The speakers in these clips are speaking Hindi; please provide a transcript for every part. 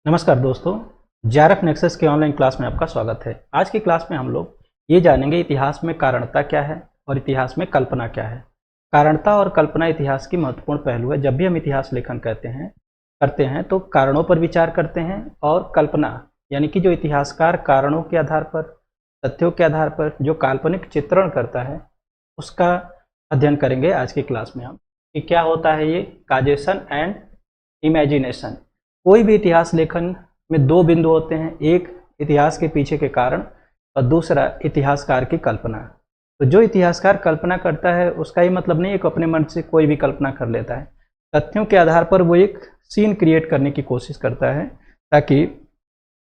नमस्कार दोस्तों, जेआरएफ नेक्सस के ऑनलाइन क्लास में आपका स्वागत है। आज की क्लास में हम लोग ये जानेंगे इतिहास में कारणता क्या है और इतिहास में कल्पना क्या है। कारणता और कल्पना इतिहास की महत्वपूर्ण पहलू है। जब भी हम इतिहास लेखन करते हैं तो कारणों पर विचार करते हैं और कल्पना यानी कि जो इतिहासकार कारणों के आधार पर, तथ्यों के आधार पर जो काल्पनिक चित्रण करता है उसका अध्ययन करेंगे आज की क्लास में हम कि क्या होता है ये काजेशन एंड इमेजिनेशन। कोई भी इतिहास लेखन में दो बिंदु होते हैं, एक इतिहास के पीछे के कारण और दूसरा इतिहासकार की कल्पना। तो जो इतिहासकार कल्पना करता है उसका ये मतलब नहीं है कि अपने मन से कोई भी कल्पना कर लेता है। तथ्यों के आधार पर वो एक सीन क्रिएट करने की कोशिश करता है ताकि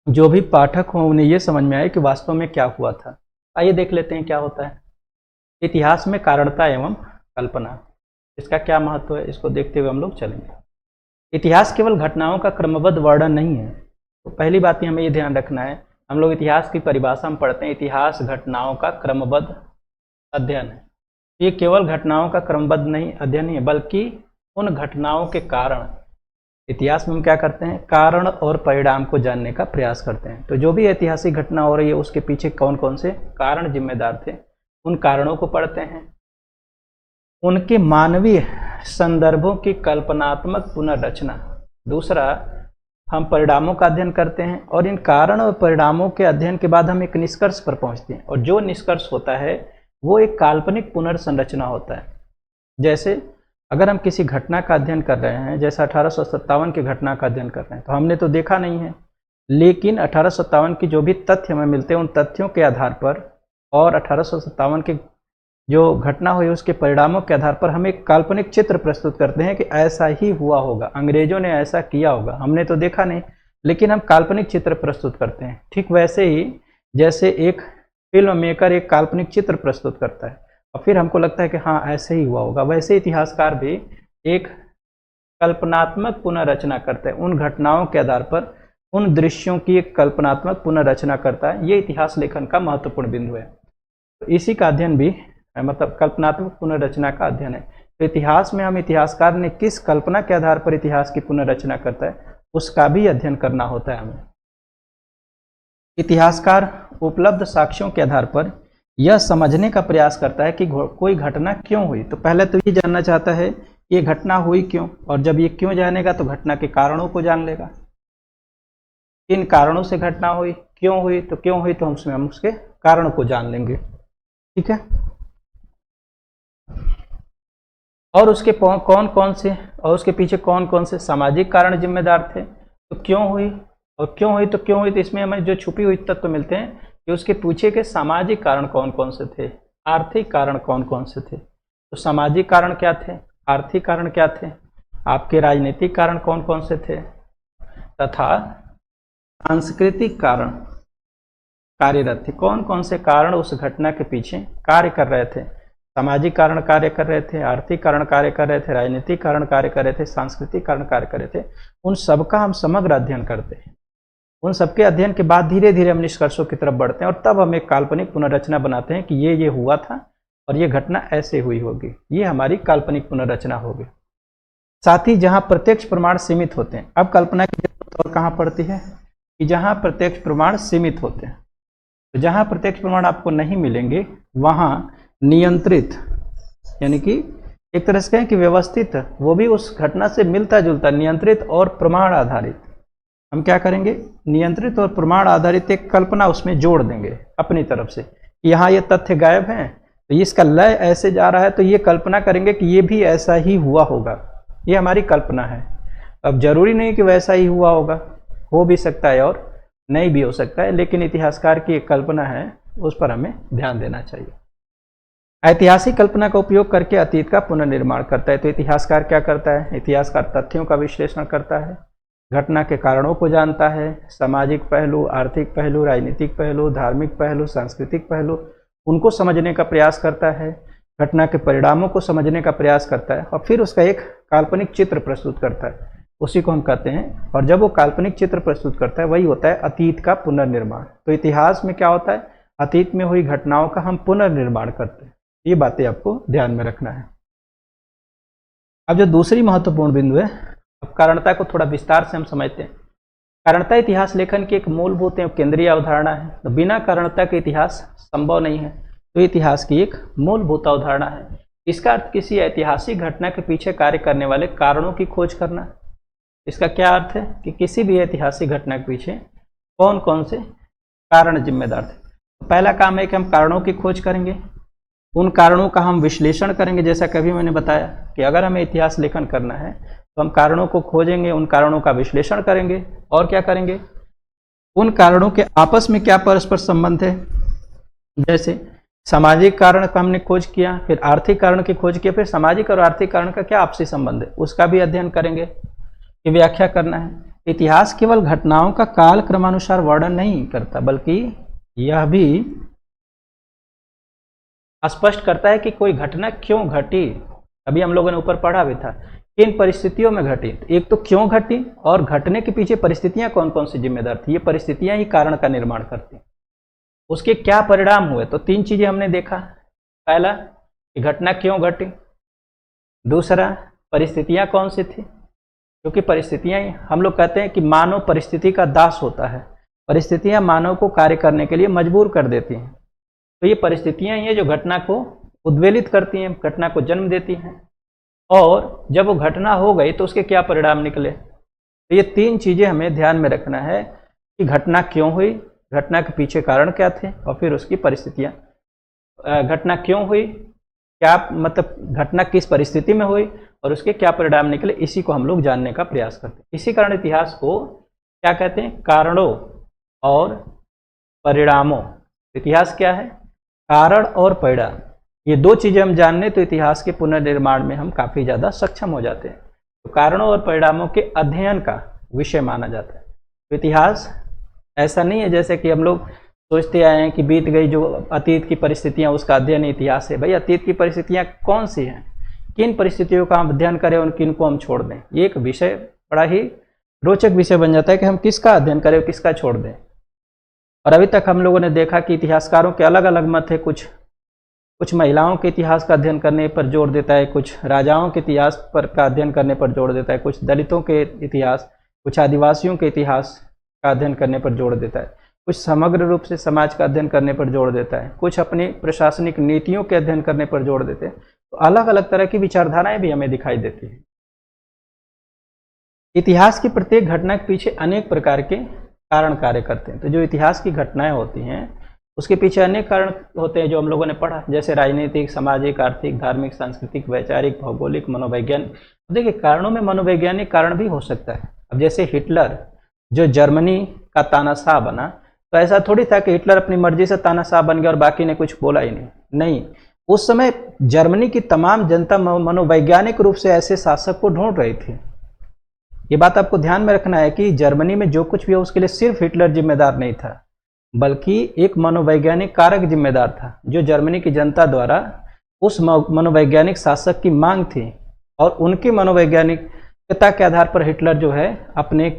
जो भी पाठक हो उन्हें ये समझ में आए कि वास्तव में क्या हुआ था। आइए देख लेते हैं क्या होता है इतिहास में कारणता एवं कल्पना। इसका क्या महत्व है इसको देखते हुए हम लोग चलेंगे। इतिहास केवल घटनाओं का क्रमबद्ध वर्णन नहीं है। तो पहली बात ही हमें ये ध्यान रखना है, हम लोग इतिहास की परिभाषा में पढ़ते हैं इतिहास घटनाओं का क्रमबद्ध अध्ययन है। ये केवल घटनाओं का क्रमबद्ध नहीं अध्ययन नहीं है बल्कि उन घटनाओं के कारण, इतिहास में हम क्या करते हैं, कारण और परिणाम को जानने का प्रयास करते हैं। तो जो भी ऐतिहासिक घटना हो रही है उसके पीछे कौन कौन से कारण जिम्मेदार थे, उन कारणों को पढ़ते हैं। उनके मानवीय संदर्भों की कल्पनात्मक पुनर्रचना। दूसरा, हम परिणामों का अध्ययन करते हैं और इन कारण और परिणामों के अध्ययन के बाद हम एक निष्कर्ष पर पहुंचते हैं और जो निष्कर्ष होता है वो एक काल्पनिक पुनर्संरचना होता है। जैसे अगर हम किसी घटना का अध्ययन कर रहे हैं, जैसे 1857 की घटना का अध्ययन कर रहे हैं, तो हमने तो देखा नहीं है, लेकिन 1857 की जो भी तथ्य हमें मिलते हैं उन तथ्यों के आधार पर और 1857 के जो घटना हुई उसके परिणामों के आधार पर हम एक काल्पनिक चित्र प्रस्तुत करते हैं कि ऐसा ही हुआ होगा, अंग्रेजों ने ऐसा किया होगा, हमने तो देखा नहीं लेकिन हम काल्पनिक चित्र प्रस्तुत करते हैं। ठीक वैसे ही जैसे एक फिल्म मेकर एक काल्पनिक चित्र प्रस्तुत करता है और फिर हमको लगता है कि हाँ ऐसे ही हुआ होगा, वैसे इतिहासकार भी एक कल्पनात्मक पुनर्रचना करता है। उन घटनाओं के आधार पर उन दृश्यों की एक कल्पनात्मक पुनर्रचना करता है। ये इतिहास लेखन का महत्वपूर्ण बिंदु है। तो इसी का अध्ययन भी मतलब कल्पनात्मक पुनर्रचना का अध्ययन है। तो इतिहास में हम इतिहासकार ने किस कल्पना के आधार पर इतिहास की पुनर्रचना करता है उसका भी अध्ययन करना होता है हमें। इतिहासकार उपलब्ध साक्ष्यों के आधार पर यह समझने का प्रयास करता है कि कोई घटना क्यों हुई। तो पहले तो ये जानना चाहता है ये घटना हुई क्यों, और जब ये क्यों जानेगा तो घटना के कारणों को जान लेगा। किन कारणों से घटना हुई, क्यों हुई, तो क्यों हुई तो हम उसके कारण को जान लेंगे। ठीक है, और उसके कौन कौन से और उसके पीछे कौन कौन से सामाजिक कारण जिम्मेदार थे। तो क्यों हुई और क्यों हुई तो क्यों हुई, तो इसमें हमें जो छुपी हुई तत्व मिलते हैं कि उसके पीछे के सामाजिक कारण कौन कौन से थे, आर्थिक कारण कौन कौन से थे। तो सामाजिक कारण क्या थे, आर्थिक कारण क्या थे, आपके राजनीतिक कारण कौन कौन से थे, तथा सांस्कृतिक कारण कार्यरत थे। कौन कौन से कारण उस घटना के पीछे कार्य कर रहे थे। सामाजिक कारण कार्य कर रहे थे, आर्थिक कारण कार्य कर रहे थे, राजनीतिक कारण कार्य कर रहे थे, सांस्कृतिक कारण कार्य कर रहे थे। उन सबका हम समग्र अध्ययन करते हैं। उन सबके अध्ययन के बाद धीरे धीरे हम निष्कर्षों की तरफ बढ़ते हैं और तब हम एक काल्पनिक पुनर्रचना बनाते हैं कि ये हुआ था और ये घटना ऐसे हुई होगी। ये हमारी काल्पनिक पुनर्रचना होगी। साथ ही जहाँ प्रत्यक्ष प्रमाण सीमित होते हैं, अब कल्पना की जरूरत और कहाँ पड़ती है कि जहाँ प्रत्यक्ष प्रमाण सीमित होते हैं। तो जहाँ प्रत्यक्ष प्रमाण आपको नहीं मिलेंगे वहाँ नियंत्रित, यानी कि एक तरह से कहें कि व्यवस्थित, वो भी उस घटना से मिलता जुलता, नियंत्रित और प्रमाण आधारित, हम क्या करेंगे, नियंत्रित और प्रमाण आधारित एक कल्पना उसमें जोड़ देंगे अपनी तरफ से। यहाँ ये तथ्य गायब हैं तो इसका लय ऐसे जा रहा है, तो ये कल्पना करेंगे कि ये भी ऐसा ही हुआ होगा। ये हमारी कल्पना है। अब जरूरी नहीं कि वैसा ही हुआ होगा, हो भी सकता है और नहीं भी हो सकता है, लेकिन इतिहासकार की एक कल्पना है उस पर हमें ध्यान देना चाहिए। ऐतिहासिक कल्पना का उपयोग करके अतीत का पुनर्निर्माण करता है। तो इतिहासकार क्या करता है, इतिहासकार तथ्यों का विश्लेषण करता है, घटना के कारणों को जानता है, सामाजिक पहलू, आर्थिक पहलू, राजनीतिक पहलू, धार्मिक पहलू, सांस्कृतिक पहलू, उनको समझने का प्रयास करता है, घटना के परिणामों को समझने का प्रयास करता है और फिर उसका एक काल्पनिक चित्र प्रस्तुत करता है, उसी को हम कहते हैं। और जब वो काल्पनिक चित्र प्रस्तुत करता है वही होता है अतीत का पुनर्निर्माण। तो इतिहास में क्या होता है, अतीत में हुई घटनाओं का हम पुनर्निर्माण करते हैं। ये बातें आपको ध्यान में रखना है। अब जो दूसरी महत्वपूर्ण बिंदु है, अब कारणता को थोड़ा विस्तार से हम समझते हैं। कारणता इतिहास लेखन की एक मूलभूत एवं केंद्रीय अवधारणा है। तो बिना कारणता के इतिहास संभव नहीं है। तो इतिहास की एक मूलभूत अवधारणा है। इसका अर्थ किसी ऐतिहासिक घटना के पीछे कार्य करने वाले कारणों की खोज करना। इसका क्या अर्थ है कि किसी भी ऐतिहासिक घटना के पीछे कौन कौन से कारण जिम्मेदार थे। तो पहला काम है कि हम कारणों की खोज करेंगे, उन कारणों का हम विश्लेषण करेंगे। जैसा कभी मैंने बताया कि अगर हमें इतिहास लेखन करना है तो हम कारणों को खोजेंगे, उन कारणों का विश्लेषण करेंगे और क्या करेंगे, उन कारणों के आपस में क्या परस्पर संबंध है। जैसे सामाजिक कारण का हमने खोज किया, फिर आर्थिक कारण की खोज किया, फिर सामाजिक और आर्थिक कारण का क्या आपसी संबंध है उसका भी अध्ययन करेंगे, की व्याख्या करना है। इतिहास केवल घटनाओं का काल क्रमानुसार वर्णन नहीं करता, बल्कि यह भी स्पष्ट करता है कि कोई घटना क्यों घटी। अभी हम लोगों ने ऊपर पढ़ा भी था किन परिस्थितियों में घटी। एक तो क्यों घटी और घटने के पीछे परिस्थितियां कौन कौन सी जिम्मेदार थी। ये परिस्थितियां ही कारण का निर्माण करती, उसके क्या परिणाम हुए। तो तीन चीजें हमने देखा। पहला कि घटना क्यों घटी, दूसरा परिस्थितियां कौन सी थी, क्योंकि परिस्थितियां ही हम लोग कहते हैं कि मानव परिस्थिति का दास होता है। परिस्थितियां मानव को कार्य करने के लिए मजबूर कर देती हैं। तो ये परिस्थितियां ही हैं जो घटना को उद्वेलित करती हैं, घटना को जन्म देती हैं, और जब वो घटना हो गई तो उसके क्या परिणाम निकले। तो ये तीन चीजें हमें ध्यान में रखना है कि घटना क्यों हुई, घटना के पीछे कारण क्या थे, और फिर उसकी परिस्थितियां। घटना क्यों हुई, क्या मतलब घटना किस परिस्थिति में हुई और उसके क्या परिणाम निकले, इसी को हम लोग जानने का प्रयास करते हैं। इसी कारण इतिहास को क्या कहते हैं, कारणों और परिणामों। इतिहास क्या है, कारण और परिणाम। ये दो चीजें हम जान लें तो इतिहास के पुनर्निर्माण में हम काफी ज्यादा सक्षम हो जाते हैं। तो कारणों और परिणामों के अध्ययन का विषय माना जाता है। तो इतिहास ऐसा नहीं है जैसे कि हम लोग सोचते आए हैं कि बीत गई जो अतीत की परिस्थितियां उसका अध्ययन इतिहास है। भाई अतीत की परिस्थितियां कौन सी हैं, किन परिस्थितियों का हम अध्ययन करें और किन को हम छोड़ दें। ये एक विषय बड़ा ही रोचक विषय बन जाता है कि हम किसका अध्ययन करें और किसका छोड़ दें। और अभी तक हम लोगों ने देखा कि इतिहासकारों के अलग अलग मत है। कुछ महिलाओं के इतिहास का अध्ययन करने पर जोर देता है, कुछ राजाओं के इतिहास पर का अध्ययन करने पर जोर देता है, कुछ दलितों के इतिहास, कुछ आदिवासियों के इतिहास का अध्ययन करने पर जोर देता है, कुछ समग्र रूप से समाज का अध्ययन करने पर जोर देता है, कुछ अपनी प्रशासनिक नीतियों के अध्ययन करने पर जोर देते हैं। तो अलग अलग तरह की विचारधाराएं भी हमें दिखाई देती है। इतिहास की प्रत्येक घटना के पीछे अनेक प्रकार के कारण कार्य करते हैं। तो जो इतिहास की घटनाएं होती हैं उसके पीछे अनेक कारण होते हैं जो हम लोगों ने पढ़ा, जैसे राजनीतिक, सामाजिक, आर्थिक, धार्मिक, सांस्कृतिक, वैचारिक, भौगोलिक, मनोवैज्ञानिक। देखिए कारणों में मनोवैज्ञानिक कारण भी हो सकता है। अब जैसे हिटलर जो जर्मनी का तानाशाह बना, तो ऐसा थोड़ी था कि हिटलर अपनी मर्जी से तानाशाह बन गया और बाकी ने कुछ बोला ही नहीं। उस समय जर्मनी की तमाम जनता मनोवैज्ञानिक रूप से ऐसे शासक को ढूंढ रही थी। ये बात आपको ध्यान में रखना है कि जर्मनी में जो कुछ भी हो उसके लिए सिर्फ हिटलर जिम्मेदार नहीं था, बल्कि एक मनोवैज्ञानिक कारक जिम्मेदार था जो जर्मनी की जनता द्वारा उस मनोवैज्ञानिक शासक की मांग थी, और उनकी मनोवैज्ञानिकता के आधार पर हिटलर जो है अपने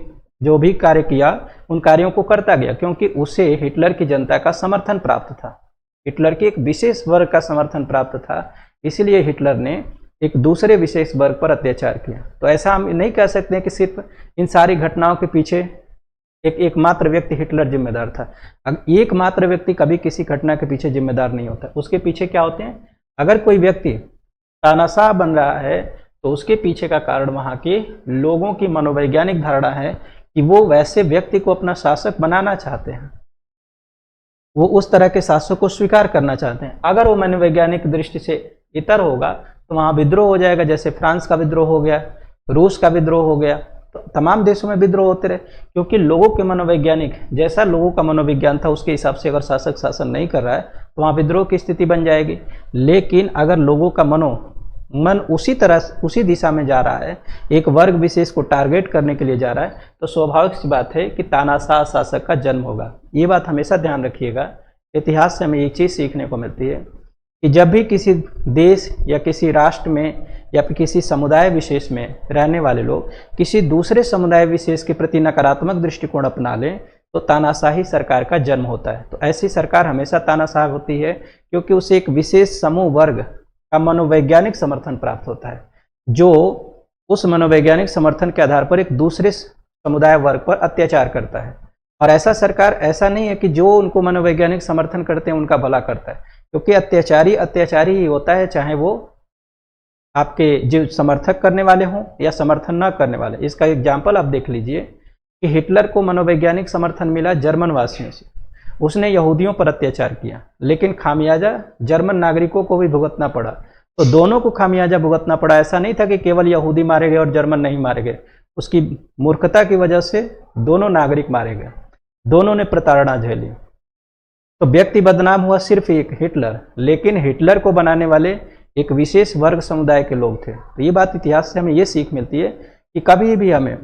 जो भी कार्य किया उन कार्यों को करता गया, क्योंकि उसे हिटलर की जनता का समर्थन प्राप्त था, हिटलर के एक विशेष वर्ग का समर्थन प्राप्त था। इसलिए हिटलर ने एक दूसरे विशेष वर्ग पर अत्याचार किया। तो ऐसा हम नहीं कह सकते हैं कि सिर्फ इन सारी घटनाओं के पीछे एकमात्र व्यक्ति हिटलर जिम्मेदार था। एकमात्र व्यक्ति कभी किसी घटना के पीछे जिम्मेदार नहीं होता। उसके पीछे क्या होते हैं, अगर कोई व्यक्ति तानाशाह बन रहा है तो उसके पीछे का कारण वहाँ के लोगों की मनोवैज्ञानिक धारणा है कि वो वैसे व्यक्ति को अपना शासक बनाना चाहते हैं, वो उस तरह के शासक को स्वीकार करना चाहते हैं। अगर वो मनोवैज्ञानिक दृष्टि से इतर होगा तो वहाँ विद्रोह हो जाएगा। जैसे फ्रांस का विद्रोह हो गया, रूस का विद्रोह हो गया, तो तमाम देशों में विद्रोह होते रहे, क्योंकि लोगों के मनोवैज्ञानिक जैसा लोगों का मनोविज्ञान था उसके हिसाब से अगर शासक शासन नहीं कर रहा है तो वहाँ विद्रोह की स्थिति बन जाएगी। लेकिन अगर लोगों का मन उसी तरह उसी दिशा में जा रहा है, एक वर्ग विशेष को टारगेट करने के लिए जा रहा है, तो स्वाभाविक सी बात है कि तानाशाह शासक का जन्म होगा। ये बात हमेशा ध्यान रखिएगा। इतिहास से हमें एक चीज़ सीखने को मिलती है कि जब भी किसी देश या किसी राष्ट्र में या फिर किसी समुदाय विशेष में रहने वाले लोग किसी दूसरे समुदाय विशेष के प्रति नकारात्मक दृष्टिकोण अपना लें तो तानाशाही सरकार का जन्म होता है। तो ऐसी सरकार हमेशा तानाशाह होती है, क्योंकि उसे एक विशेष समूह वर्ग का मनोवैज्ञानिक समर्थन प्राप्त होता है, जो उस मनोवैज्ञानिक समर्थन के आधार पर एक दूसरे समुदाय वर्ग पर अत्याचार करता है। और ऐसा सरकार ऐसा नहीं है कि जो उनको मनोवैज्ञानिक समर्थन करते हैं उनका भला करता है, क्योंकि अत्याचारी अत्याचारी ही होता है, चाहे वो आपके जो समर्थक करने वाले हों या समर्थन न करने वाले। इसका एग्जाम्पल आप देख लीजिए कि हिटलर को मनोवैज्ञानिक समर्थन मिला जर्मन वासियों से, उसने यहूदियों पर अत्याचार किया, लेकिन खामियाजा जर्मन नागरिकों को भी भुगतना पड़ा। तो दोनों को खामियाजा भुगतना पड़ा, ऐसा नहीं था कि केवल यहूदी मारे गए और जर्मन नहीं मारे गए। उसकी मूर्खता की वजह से दोनों नागरिक मारे गए, दोनों ने प्रताड़ना झेली। तो व्यक्ति बदनाम हुआ सिर्फ एक हिटलर, लेकिन हिटलर को बनाने वाले एक विशेष वर्ग समुदाय के लोग थे। तो ये बात इतिहास से हमें ये सीख मिलती है कि कभी भी हमें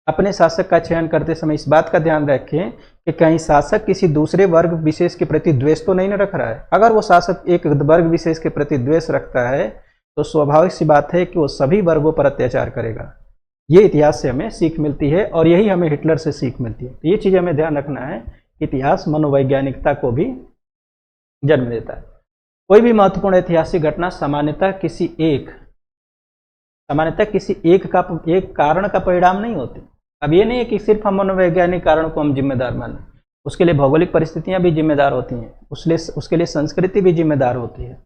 अपने शासक का चयन करते समय इस बात का ध्यान रखें कि कहीं शासक किसी दूसरे वर्ग विशेष के प्रति द्वेष तो नहीं न रख रहा है। अगर वो शासक एक वर्ग विशेष के प्रति द्वेष रखता है तो स्वाभाविक सी बात है कि वो सभी वर्गों पर अत्याचार करेगा। ये इतिहास से हमें सीख मिलती है और यही हमें हिटलर से सीख मिलती है। तो ये चीज़ हमें ध्यान रखना है, इतिहास मनोवैज्ञानिकता को भी जन्म देता है। कोई भी महत्वपूर्ण ऐतिहासिक घटना सामान्यतः किसी एक कारण का परिणाम नहीं होती। अब ये नहीं है कि सिर्फ हम मनोवैज्ञानिक कारण को हम जिम्मेदार माने, उसके लिए भौगोलिक परिस्थितियां भी जिम्मेदार होती हैं, उसके लिए संस्कृति भी जिम्मेदार होती है,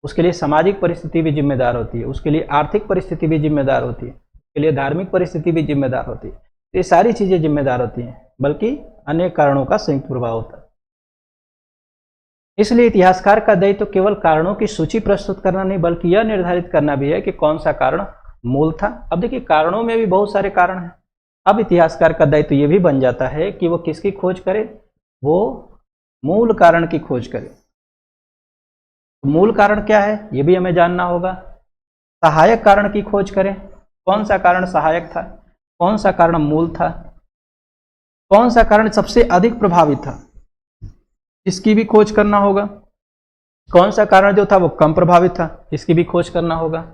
उसके लिए सामाजिक परिस्थिति भी जिम्मेदार होती है, उसके लिए आर्थिक परिस्थिति भी जिम्मेदार होती है, उसके लिए धार्मिक परिस्थिति भी जिम्मेदार होती है। तो ये सारी चीज़ें जिम्मेदार होती हैं, बल्कि अनेक कारणों का संयुक्त प्रभाव होता है। इसलिए इतिहासकार का दायित्व तो केवल कारणों की सूची प्रस्तुत करना नहीं, बल्कि यह निर्धारित करना भी है कि कौन सा कारण मूल था। अब देखिए, कारणों में भी बहुत सारे कारण हैं। अब इतिहासकार का दायित्व तो ये भी बन जाता है कि वो किसकी खोज करे, वो मूल कारण की खोज करे। तो मूल कारण क्या है ये भी हमें जानना होगा। सहायक कारण की खोज करें, कौन सा कारण सहायक था, कौन सा कारण मूल था, कौन सा कारण सबसे अधिक प्रभावी था, इसकी भी खोज करना होगा। कौन सा कारण जो था वो कम प्रभावित था, इसकी भी खोज करना होगा।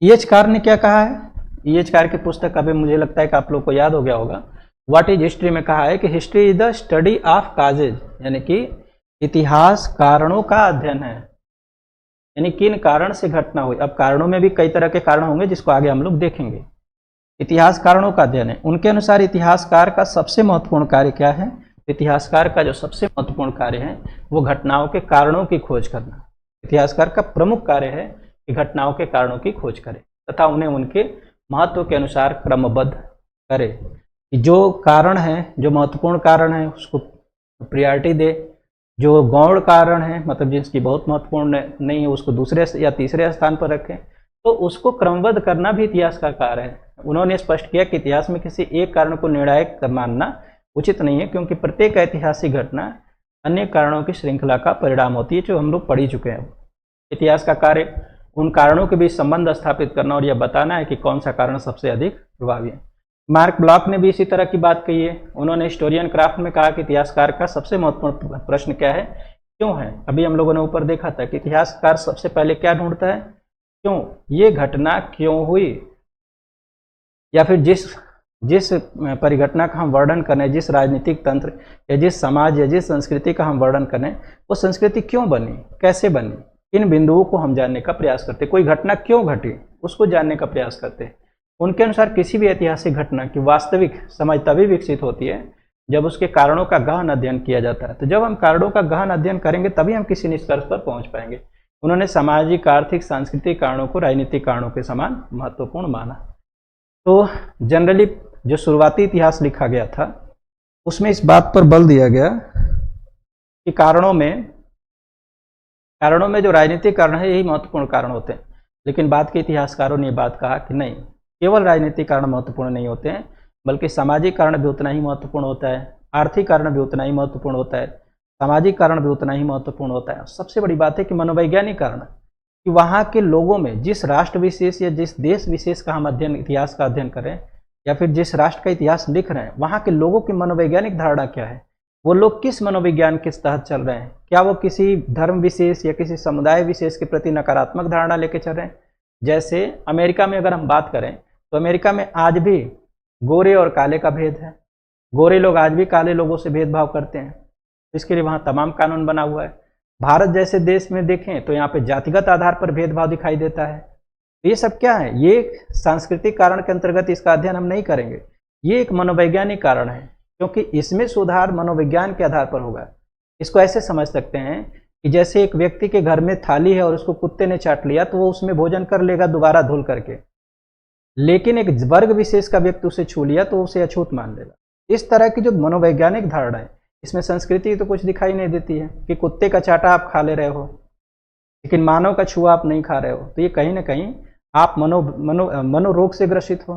ईएचकार ने क्या कहा है, ईएचकार की पुस्तक अभी मुझे लगता है कि आप लोग को याद हो गया होगा, व्हाट इज हिस्ट्री में कहा है कि history is the study of causes, यानी कि इतिहास कारणों का अध्ययन है, यानी किन कारण से घटना हुई। अब कारणों में भी कई तरह के कारण होंगे जिसको आगे हम लोग देखेंगे। इतिहास कारणों का अध्ययन है। उनके अनुसार इतिहासकार का सबसे महत्वपूर्ण कार्य क्या है, इतिहासकार का जो सबसे महत्वपूर्ण कार्य है वो घटनाओं के कारणों की खोज करना। इतिहासकार का प्रमुख कार्य है कि घटनाओं के कारणों की खोज करे तथा उन्हें उनके महत्व के अनुसार क्रमबद्ध करे। कि जो कारण है, जो महत्वपूर्ण कारण है उसको प्रायोरिटी दे, जो गौण कारण है मतलब जिसकी बहुत महत्वपूर्ण नहीं है उसको दूसरे या तीसरे स्थान पर रखें। तो उसको क्रमबद्ध करना भी इतिहास का कार्य है। उन्होंने स्पष्ट किया कि इतिहास में किसी एक कारण को निर्णायक मानना उचित नहीं है, क्योंकि प्रत्येक ऐतिहासिक घटना अनेक कारणों की श्रृंखला का परिणाम होती है, जो हम लोग पढ़ ही चुके हैं। इतिहास का कार्य उन कारणों के बीच संबंध स्थापित करना और यह बताना है कि कौन सा कारण सबसे अधिक प्रभावी है। मार्क ब्लॉक ने भी इसी तरह की बात कही है। उन्होंने हिस्टोरियन क्राफ्ट में कहा कि इतिहासकार का सबसे महत्वपूर्ण प्रश्न क्या है, क्यों है। अभी हम लोगों ने ऊपर देखा था कि इतिहासकार सबसे पहले क्या ढूंढता है, क्यों, ये घटना क्यों हुई, या फिर जिस परिघटना का हम वर्णन करें, जिस राजनीतिक तंत्र या जिस समाज या जिस संस्कृति का हम वर्णन करें, वो संस्कृति क्यों बनी, कैसे बनी, इन बिंदुओं को हम जानने का प्रयास करते। कोई घटना क्यों घटी उसको जानने का प्रयास करते। उनके अनुसार किसी भी ऐतिहासिक घटना की वास्तविक समझ तभी विकसित होती है जब उसके कारणों का गहन अध्ययन किया जाता है। तो जब हम कारणों का गहन अध्ययन करेंगे तभी हम किसी निष्कर्ष पर पहुंच पाएंगे। उन्होंने सामाजिक, आर्थिक, सांस्कृतिक कारणों को राजनीतिक कारणों के समान महत्वपूर्ण माना। तो जनरली जो शुरुआती इतिहास लिखा गया था उसमें इस बात पर बल दिया गया कि कारणों में जो राजनीतिक कारण है यही महत्वपूर्ण कारण होते हैं। लेकिन बाद के इतिहासकारों ने बात कहा कि नहीं, केवल राजनीतिक कारण महत्वपूर्ण नहीं होते हैं, बल्कि सामाजिक कारण भी उतना ही महत्वपूर्ण होता है, आर्थिक कारण भी उतना ही महत्वपूर्ण होता है, सामाजिक कारण भी उतना ही महत्वपूर्ण होता है। सबसे बड़ी बात है कि मनोवैज्ञानिक कारण, कि वहाँ के लोगों में जिस राष्ट्र विशेष या जिस देश विशेष का हम अध्ययन, इतिहास का अध्ययन करें या फिर जिस राष्ट्र का इतिहास लिख रहे हैं, वहाँ के लोगों की मनोवैज्ञानिक धारणा क्या है, वो लोग किस मनोविज्ञान के तहत चल रहे हैं। क्या वो किसी धर्म विशेष या किसी समुदाय विशेष के प्रति नकारात्मक धारणा लेके चल रहे हैं। जैसे अमेरिका में अगर हम बात करें तो अमेरिका में आज भी गोरे और काले का भेद है। गोरे लोग आज भी काले लोगों से भेदभाव करते हैं, इसके लिए वहाँ तमाम कानून बना हुआ है। भारत जैसे देश में देखें तो यहाँ पे जातिगत आधार पर भेदभाव दिखाई देता है। तो ये सब क्या है, ये सांस्कृतिक कारण के अंतर्गत इसका अध्ययन हम नहीं करेंगे। ये एक मनोवैज्ञानिक कारण है, क्योंकि इसमें सुधार मनोविज्ञान के आधार पर होगा। इसको ऐसे समझ सकते हैं कि जैसे एक व्यक्ति के घर में थाली है और उसको कुत्ते ने चाट लिया तो वो उसमें भोजन कर लेगा दोबारा धुल करके, लेकिन एक वर्ग विशेष का व्यक्ति उसे छू लिया तो उसे अछूत मान लेगा। इस तरह की जो मनोवैज्ञानिक धारणा है, इसमें संस्कृति तो कुछ दिखाई नहीं देती है कि कुत्ते का चाटा आप खा ले रहे हो लेकिन मानव का छुआ आप नहीं खा रहे हो, तो ये कहीं ना कहीं आप मनोरोग से ग्रसित हो।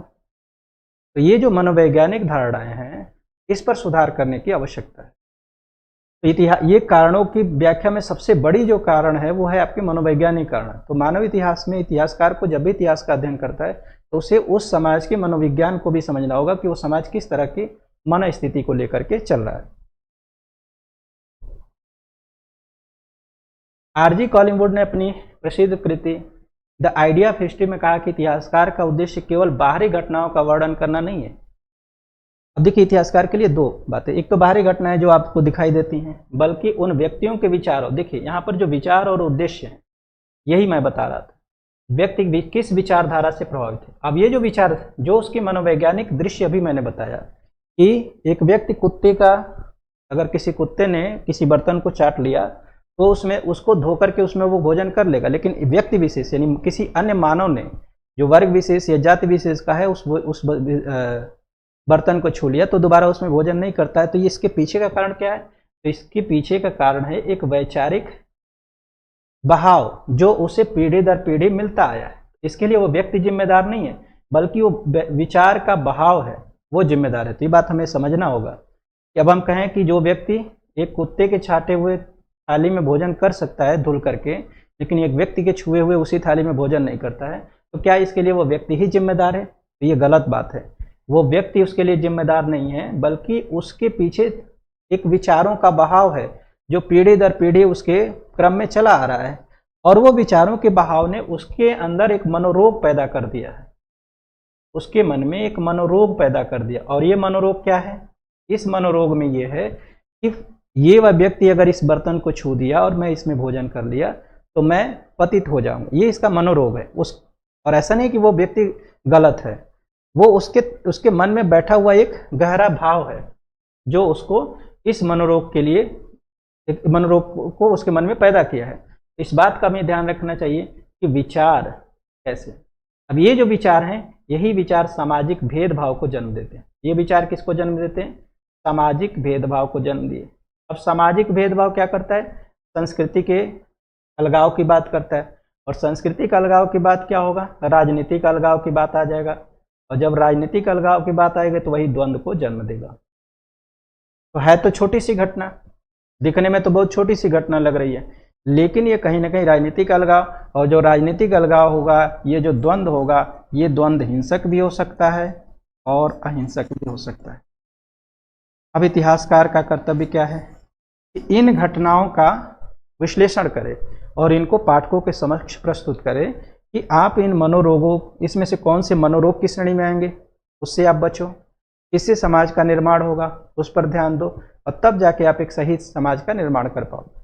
तो ये जो मनोवैज्ञानिक धारणाएं हैं, इस पर सुधार करने की आवश्यकता है। तो ये कारणों की व्याख्या में सबसे बड़ी जो कारण है वो है आपके मनोवैज्ञानिक कारण। तो मानव इतिहास में इतिहासकार को जब भी इतिहास का अध्ययन करता है तो उसे उस समाज के मनोविज्ञान को भी समझना होगा कि वो समाज किस तरह की मन स्थिति को लेकर के चल रहा है। आरजी कॉलिंगवुड ने अपनी प्रसिद्ध कृति द आइडिया ऑफ हिस्ट्री में कहा कि इतिहासकार का उद्देश्य केवल बाहरी घटनाओं का वर्णन करना नहीं है। अब देखिए, इतिहासकार के लिए दो बातें, एक तो बाहरी घटनाएं जो आपको दिखाई देती हैं, बल्कि उन व्यक्तियों के विचारों, देखिए यहाँ पर जो विचार और उद्देश्य है यही मैं बता रहा था, व्यक्ति किस विचारधारा से प्रभावित है। अब ये जो विचार, जो उसके मनोवैज्ञानिक दृश्य अभी मैंने बताया कि एक व्यक्ति कुत्ते का, अगर किसी कुत्ते ने किसी बर्तन को चाट लिया तो उसमें उसको धो करके उसमें वो भोजन कर लेगा, लेकिन व्यक्ति विशेष यानी किसी अन्य मानव ने जो वर्ग विशेष या जाति विशेष का है उस बर्तन को छू लिया तो दोबारा उसमें भोजन नहीं करता है। तो ये इसके पीछे का कारण क्या है? तो इसके पीछे का कारण है एक वैचारिक बहाव जो उसे पीढ़ी दर पीढ़ी मिलता आया है। इसके लिए वो व्यक्ति जिम्मेदार नहीं है, बल्कि वो विचार का बहाव है, वो जिम्मेदार है। तो ये बात हमें समझना होगा कि अब हम कहें कि जो व्यक्ति एक कुत्ते के छाटे हुए थाली में भोजन कर सकता है धुल करके, लेकिन एक व्यक्ति के छुए हुए उसी थाली में भोजन नहीं करता है, तो क्या इसके लिए वो व्यक्ति ही जिम्मेदार है? तो ये गलत बात है। वो व्यक्ति उसके लिए जिम्मेदार नहीं है, बल्कि उसके पीछे एक विचारों का बहाव है जो पीढ़ी दर पीढ़ी उसके क्रम में चला आ रहा है, और वो विचारों के बहाव ने उसके अंदर एक मनोरोग पैदा कर दिया है, उसके मन में एक मनोरोग पैदा कर दिया। और ये मनोरोग क्या है? इस मनोरोग में ये है कि ये वह व्यक्ति अगर इस बर्तन को छू दिया और मैं इसमें भोजन कर लिया तो मैं पतित हो जाऊंगा, ये इसका मनोरोग है। और ऐसा नहीं कि वो व्यक्ति गलत है, वो उसके मन में बैठा हुआ एक गहरा भाव है जो उसको इस मनोरोग के लिए, एक मनोरोग को उसके मन में पैदा किया है। इस बात का हमें ध्यान रखना चाहिए कि विचार कैसे, अब ये जो विचार हैं यही विचार सामाजिक भेदभाव को जन्म देते हैं। ये विचार किसको जन्म देते हैं? सामाजिक भेदभाव को जन्म दिए। अब सामाजिक भेदभाव क्या करता है? संस्कृति के अलगाव की बात करता है, और संस्कृति का अलगाव की बात क्या होगा? राजनीतिक अलगाव की बात आ जाएगा, और जब राजनीतिक अलगाव की बात आएगी तो वही द्वंद्व को जन्म देगा। तो है तो छोटी सी घटना, दिखने में तो बहुत छोटी सी घटना लग रही है, लेकिन ये कहीं ना कहीं राजनीतिक अलगाव, और जो राजनीतिक अलगाव होगा, ये जो द्वंद्व होगा, ये द्वंद्व हिंसक भी हो सकता है और अहिंसक भी हो सकता है। अब इतिहासकार का कर्तव्य क्या है कि इन घटनाओं का विश्लेषण करे और इनको पाठकों के समक्ष प्रस्तुत करे कि आप इन मनोरोगों, इसमें से कौन से मनोरोग की श्रेणी में आएंगे, उससे आप बचो, इससे समाज का निर्माण होगा, उस पर ध्यान दो, और तब जाके आप एक सही समाज का निर्माण कर पाओगे।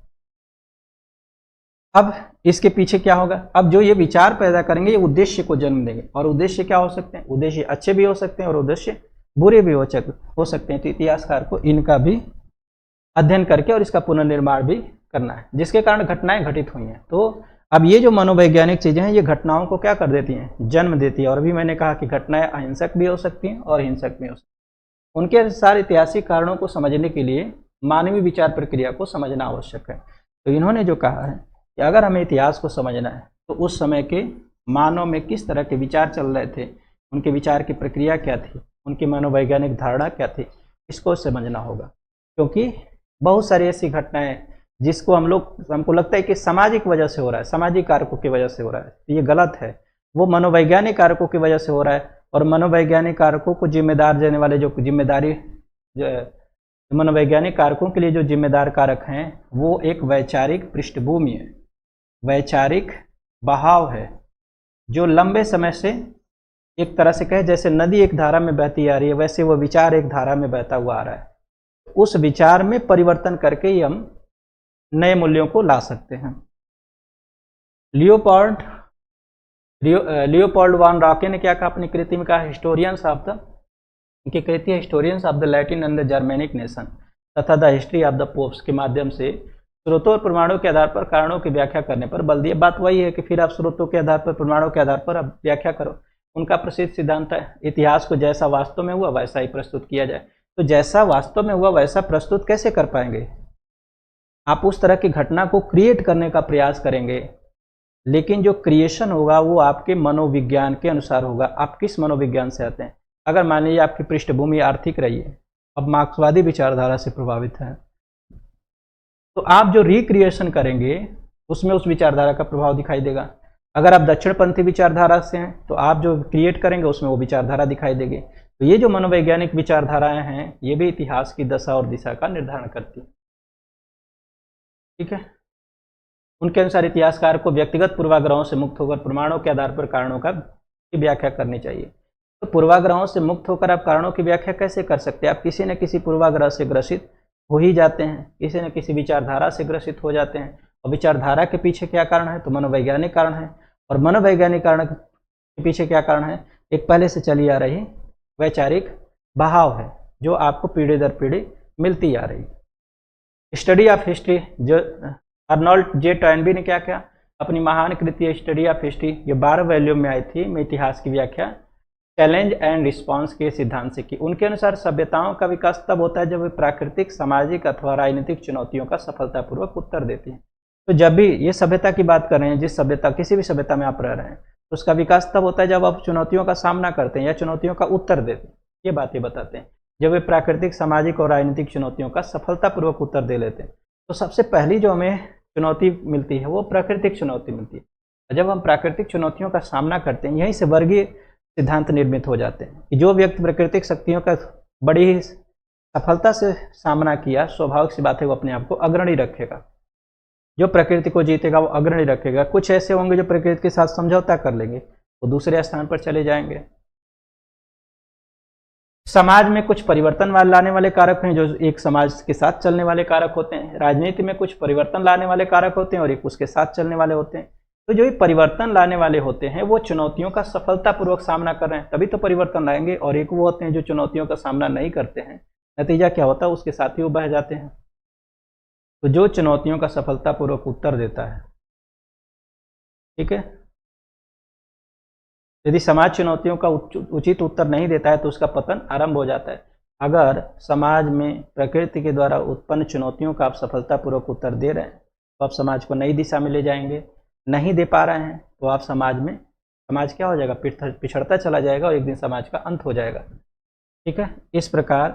अब इसके पीछे क्या होगा? अब जो ये विचार पैदा करेंगे ये उद्देश्य को जन्म देंगे, और उद्देश्य क्या हो सकते हैं? उद्देश्य अच्छे भी हो सकते हैं और उद्देश्य बुरे भी हो सकते हैं। तो इतिहासकार को इनका भी अध्ययन करके और इसका पुनर्निर्माण भी करना है, जिसके कारण घटनाएं घटित हुई हैं। तो अब ये जो मनोवैज्ञानिक चीजें हैं ये घटनाओं को क्या कर देती हैं? जन्म देती है। और अभी मैंने कहा कि घटनाएं अहिंसक भी हो सकती हैं और हिंसक भी हो सकती हैं। उनके अनुसार ऐतिहासिक कारणों को समझने के लिए मानवीय विचार प्रक्रिया को समझना आवश्यक है। तो इन्होंने जो कहा है कि अगर हमें इतिहास को समझना है तो उस समय के मानव में किस तरह के विचार चल रहे थे, उनके विचार की प्रक्रिया क्या थी, उनकी मनोवैज्ञानिक धारणा क्या थी, इसको समझना होगा। क्योंकि बहुत सारी ऐसी घटनाएं जिसको हमको लगता है कि सामाजिक वजह से हो रहा है, सामाजिक कारकों की वजह से हो रहा है, ये गलत है। वो मनोवैज्ञानिक कारकों की वजह से हो रहा है, और मनोवैज्ञानिक कारकों को जिम्मेदार देने वाले जो मनोवैज्ञानिक कारकों के लिए जो जिम्मेदार कारक हैं वो एक वैचारिक पृष्ठभूमि है, वैचारिक बहाव है, जो लंबे समय से एक तरह से कहे जैसे नदी एक धारा में बहती आ रही है, वैसे वो विचार एक धारा में बहता हुआ आ रहा है। उस विचार में परिवर्तन करके ही हम नए मूल्यों को ला सकते हैं। लियोपोल्ड वॉन रॉके ने क्या कहा अपनी कृति में? कहा हिस्टोरियंस ऑफ द कि कहती है historians of the Latin and the Germanic nation तथा the history of the popes के माध्यम से स्रोतों और प्रमाणों के आधार पर कारणों की व्याख्या करने पर बल दिया। बात वही है कि फिर आप स्रोतों के आधार पर, प्रमाणों के आधार पर आप व्याख्या करो। उनका प्रसिद्ध सिद्धांत है इतिहास को जैसा वास्तव में हुआ वैसा ही प्रस्तुत किया जाए। तो जैसा वास्तव में हुआ वैसा प्रस्तुत कैसे कर पाएंगे? आप उस तरह की घटना को क्रिएट करने का प्रयास करेंगे, लेकिन जो क्रिएशन होगा वो आपके मनोविज्ञान के अनुसार होगा। आप किस मनोविज्ञान से आते हैं? अगर मान लीजिए आपकी पृष्ठभूमि आर्थिक रही है, अब मार्क्सवादी विचारधारा से प्रभावित है, तो आप जो रिक्रिएशन करेंगे उसमें उस विचारधारा का प्रभाव दिखाई देगा। अगर आप दक्षिणपंथी विचारधारा से हैं तो आप जो क्रिएट करेंगे उसमें वो विचारधारा दिखाई देगी। तो ये जो मनोवैज्ञानिक विचारधाराएं हैं ये भी इतिहास की दशा और दिशा का निर्धारण करती है। ठीक है, उनके अनुसार इतिहासकार को व्यक्तिगत पूर्वाग्रहों से मुक्त होकर प्रमाणों के आधार पर कारणों की व्याख्या करनी चाहिए। तो पूर्वाग्रहों से मुक्त होकर आप कारणों की व्याख्या कैसे कर सकते हैं? आप किसी न किसी पूर्वाग्रह से ग्रसित हो ही जाते हैं, किसी न किसी विचारधारा से ग्रसित हो जाते हैं। और विचारधारा के पीछे क्या कारण है? तो मनोवैज्ञानिक कारण है। और मनोवैज्ञानिक कारण के पीछे क्या कारण है? एक पहले से चली आ रही वैचारिक बहाव है जो आपको पीढ़ी दर पीढ़ी मिलती आ रही। स्टडी ऑफ हिस्ट्री, जो अर्नोल्ड जे टॉयनबी ने क्या किया, अपनी महान कृति स्टडी ऑफ हिस्ट्री, ये 12 वॉल्यूम में आई थी, में इतिहास की व्याख्या चैलेंज एंड रिस्पांस के सिद्धांत से की। उनके अनुसार सभ्यताओं का विकास तब होता है जब वे प्राकृतिक, सामाजिक अथवा राजनीतिक चुनौतियों का सफलतापूर्वक उत्तर देती हैं। तो जब भी ये सभ्यता की बात कर रहे हैं, जिस सभ्यता, किसी भी सभ्यता में आप रह रहे हैं, तो उसका विकास तब होता है जब आप चुनौतियों का सामना करते हैं या चुनौतियों का उत्तर देते हैं। ये बातें बताते हैं जब वे प्राकृतिक, सामाजिक और राजनीतिक चुनौतियों का सफलतापूर्वक उत्तर दे लेते हैं। तो सबसे पहली जो हमें चुनौती मिलती है वो प्राकृतिक चुनौती मिलती है। जब हम प्राकृतिक चुनौतियों का सामना करते हैं, यहीं से वर्गीय सिद्धांत निर्मित हो जाते हैं कि जो व्यक्ति प्राकृतिक शक्तियों का बड़ी ही सफलता से सामना किया, स्वाभाविक सी बात है वो अपने आप को अग्रणी रखेगा। जो प्रकृति को जीतेगा वो अग्रणी रखेगा। कुछ ऐसे होंगे जो प्रकृति के साथ समझौता कर लेंगे, वो दूसरे स्थान पर चले जाएंगे। समाज में कुछ परिवर्तन लाने वाले कारक हैं जो एक समाज के साथ चलने वाले कारक होते हैं। राजनीति में कुछ परिवर्तन लाने वाले कारक होते हैं और एक उसके साथ चलने वाले होते हैं। तो जो परिवर्तन लाने वाले होते हैं वो चुनौतियों का सफलतापूर्वक सामना कर रहे हैं, तभी तो परिवर्तन लाएंगे। और एक वो होते हैं जो चुनौतियों का सामना नहीं करते हैं, नतीजा क्या होता है? उसके साथ ही वो बह जाते हैं। तो जो चुनौतियों का सफलतापूर्वक उत्तर देता है, ठीक है, यदि समाज चुनौतियों का उचित उत्तर नहीं देता है तो उसका पतन आरंभ हो जाता है। अगर समाज में प्रकृति के द्वारा उत्पन्न चुनौतियों का आप सफलतापूर्वक उत्तर दे रहे हैं तो आप समाज को नई दिशा में ले जाएंगे। नहीं दे पा रहे हैं तो आप समाज क्या हो जाएगा? पिछड़ता चला जाएगा और एक दिन समाज का अंत हो जाएगा। ठीक है, इस प्रकार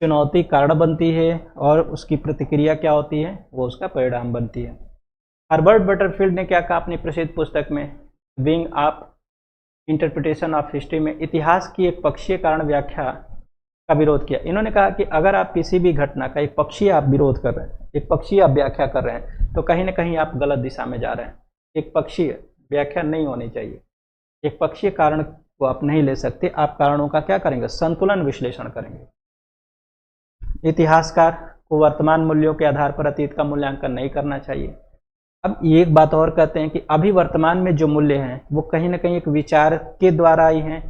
चुनौती कारण बनती है और उसकी प्रतिक्रिया क्या होती है? वो उसका परिणाम बनती है। हर्बर्ट बटरफील्ड ने क्या कहा अपनी प्रसिद्ध पुस्तक में wing of interpretation of history में? इतिहास की एक पक्षीय कारण व्याख्या का विरोध किया। इन्होंने कहा कि अगर आप किसी भी घटना का एक पक्षीय आप विरोध कर रहे हैं, एक पक्षीय आप व्याख्या कर रहे हैं, तो कहीं ना कहीं आप गलत दिशा में जा रहे हैं। एक पक्षीय व्याख्या नहीं होनी चाहिए। एक पक्षीय कारण को आप नहीं ले सकते। आप कारणों का क्या करेंगे? संतुलन विश्लेषण करेंगे। इतिहासकार को वर्तमान मूल्यों के आधार पर अतीत का मूल्यांकन नहीं करना चाहिए। अब एक बात और कहते हैं कि अभी वर्तमान में जो मूल्य हैं वो कहीं ना कहीं एक विचार के द्वारा आई हैं।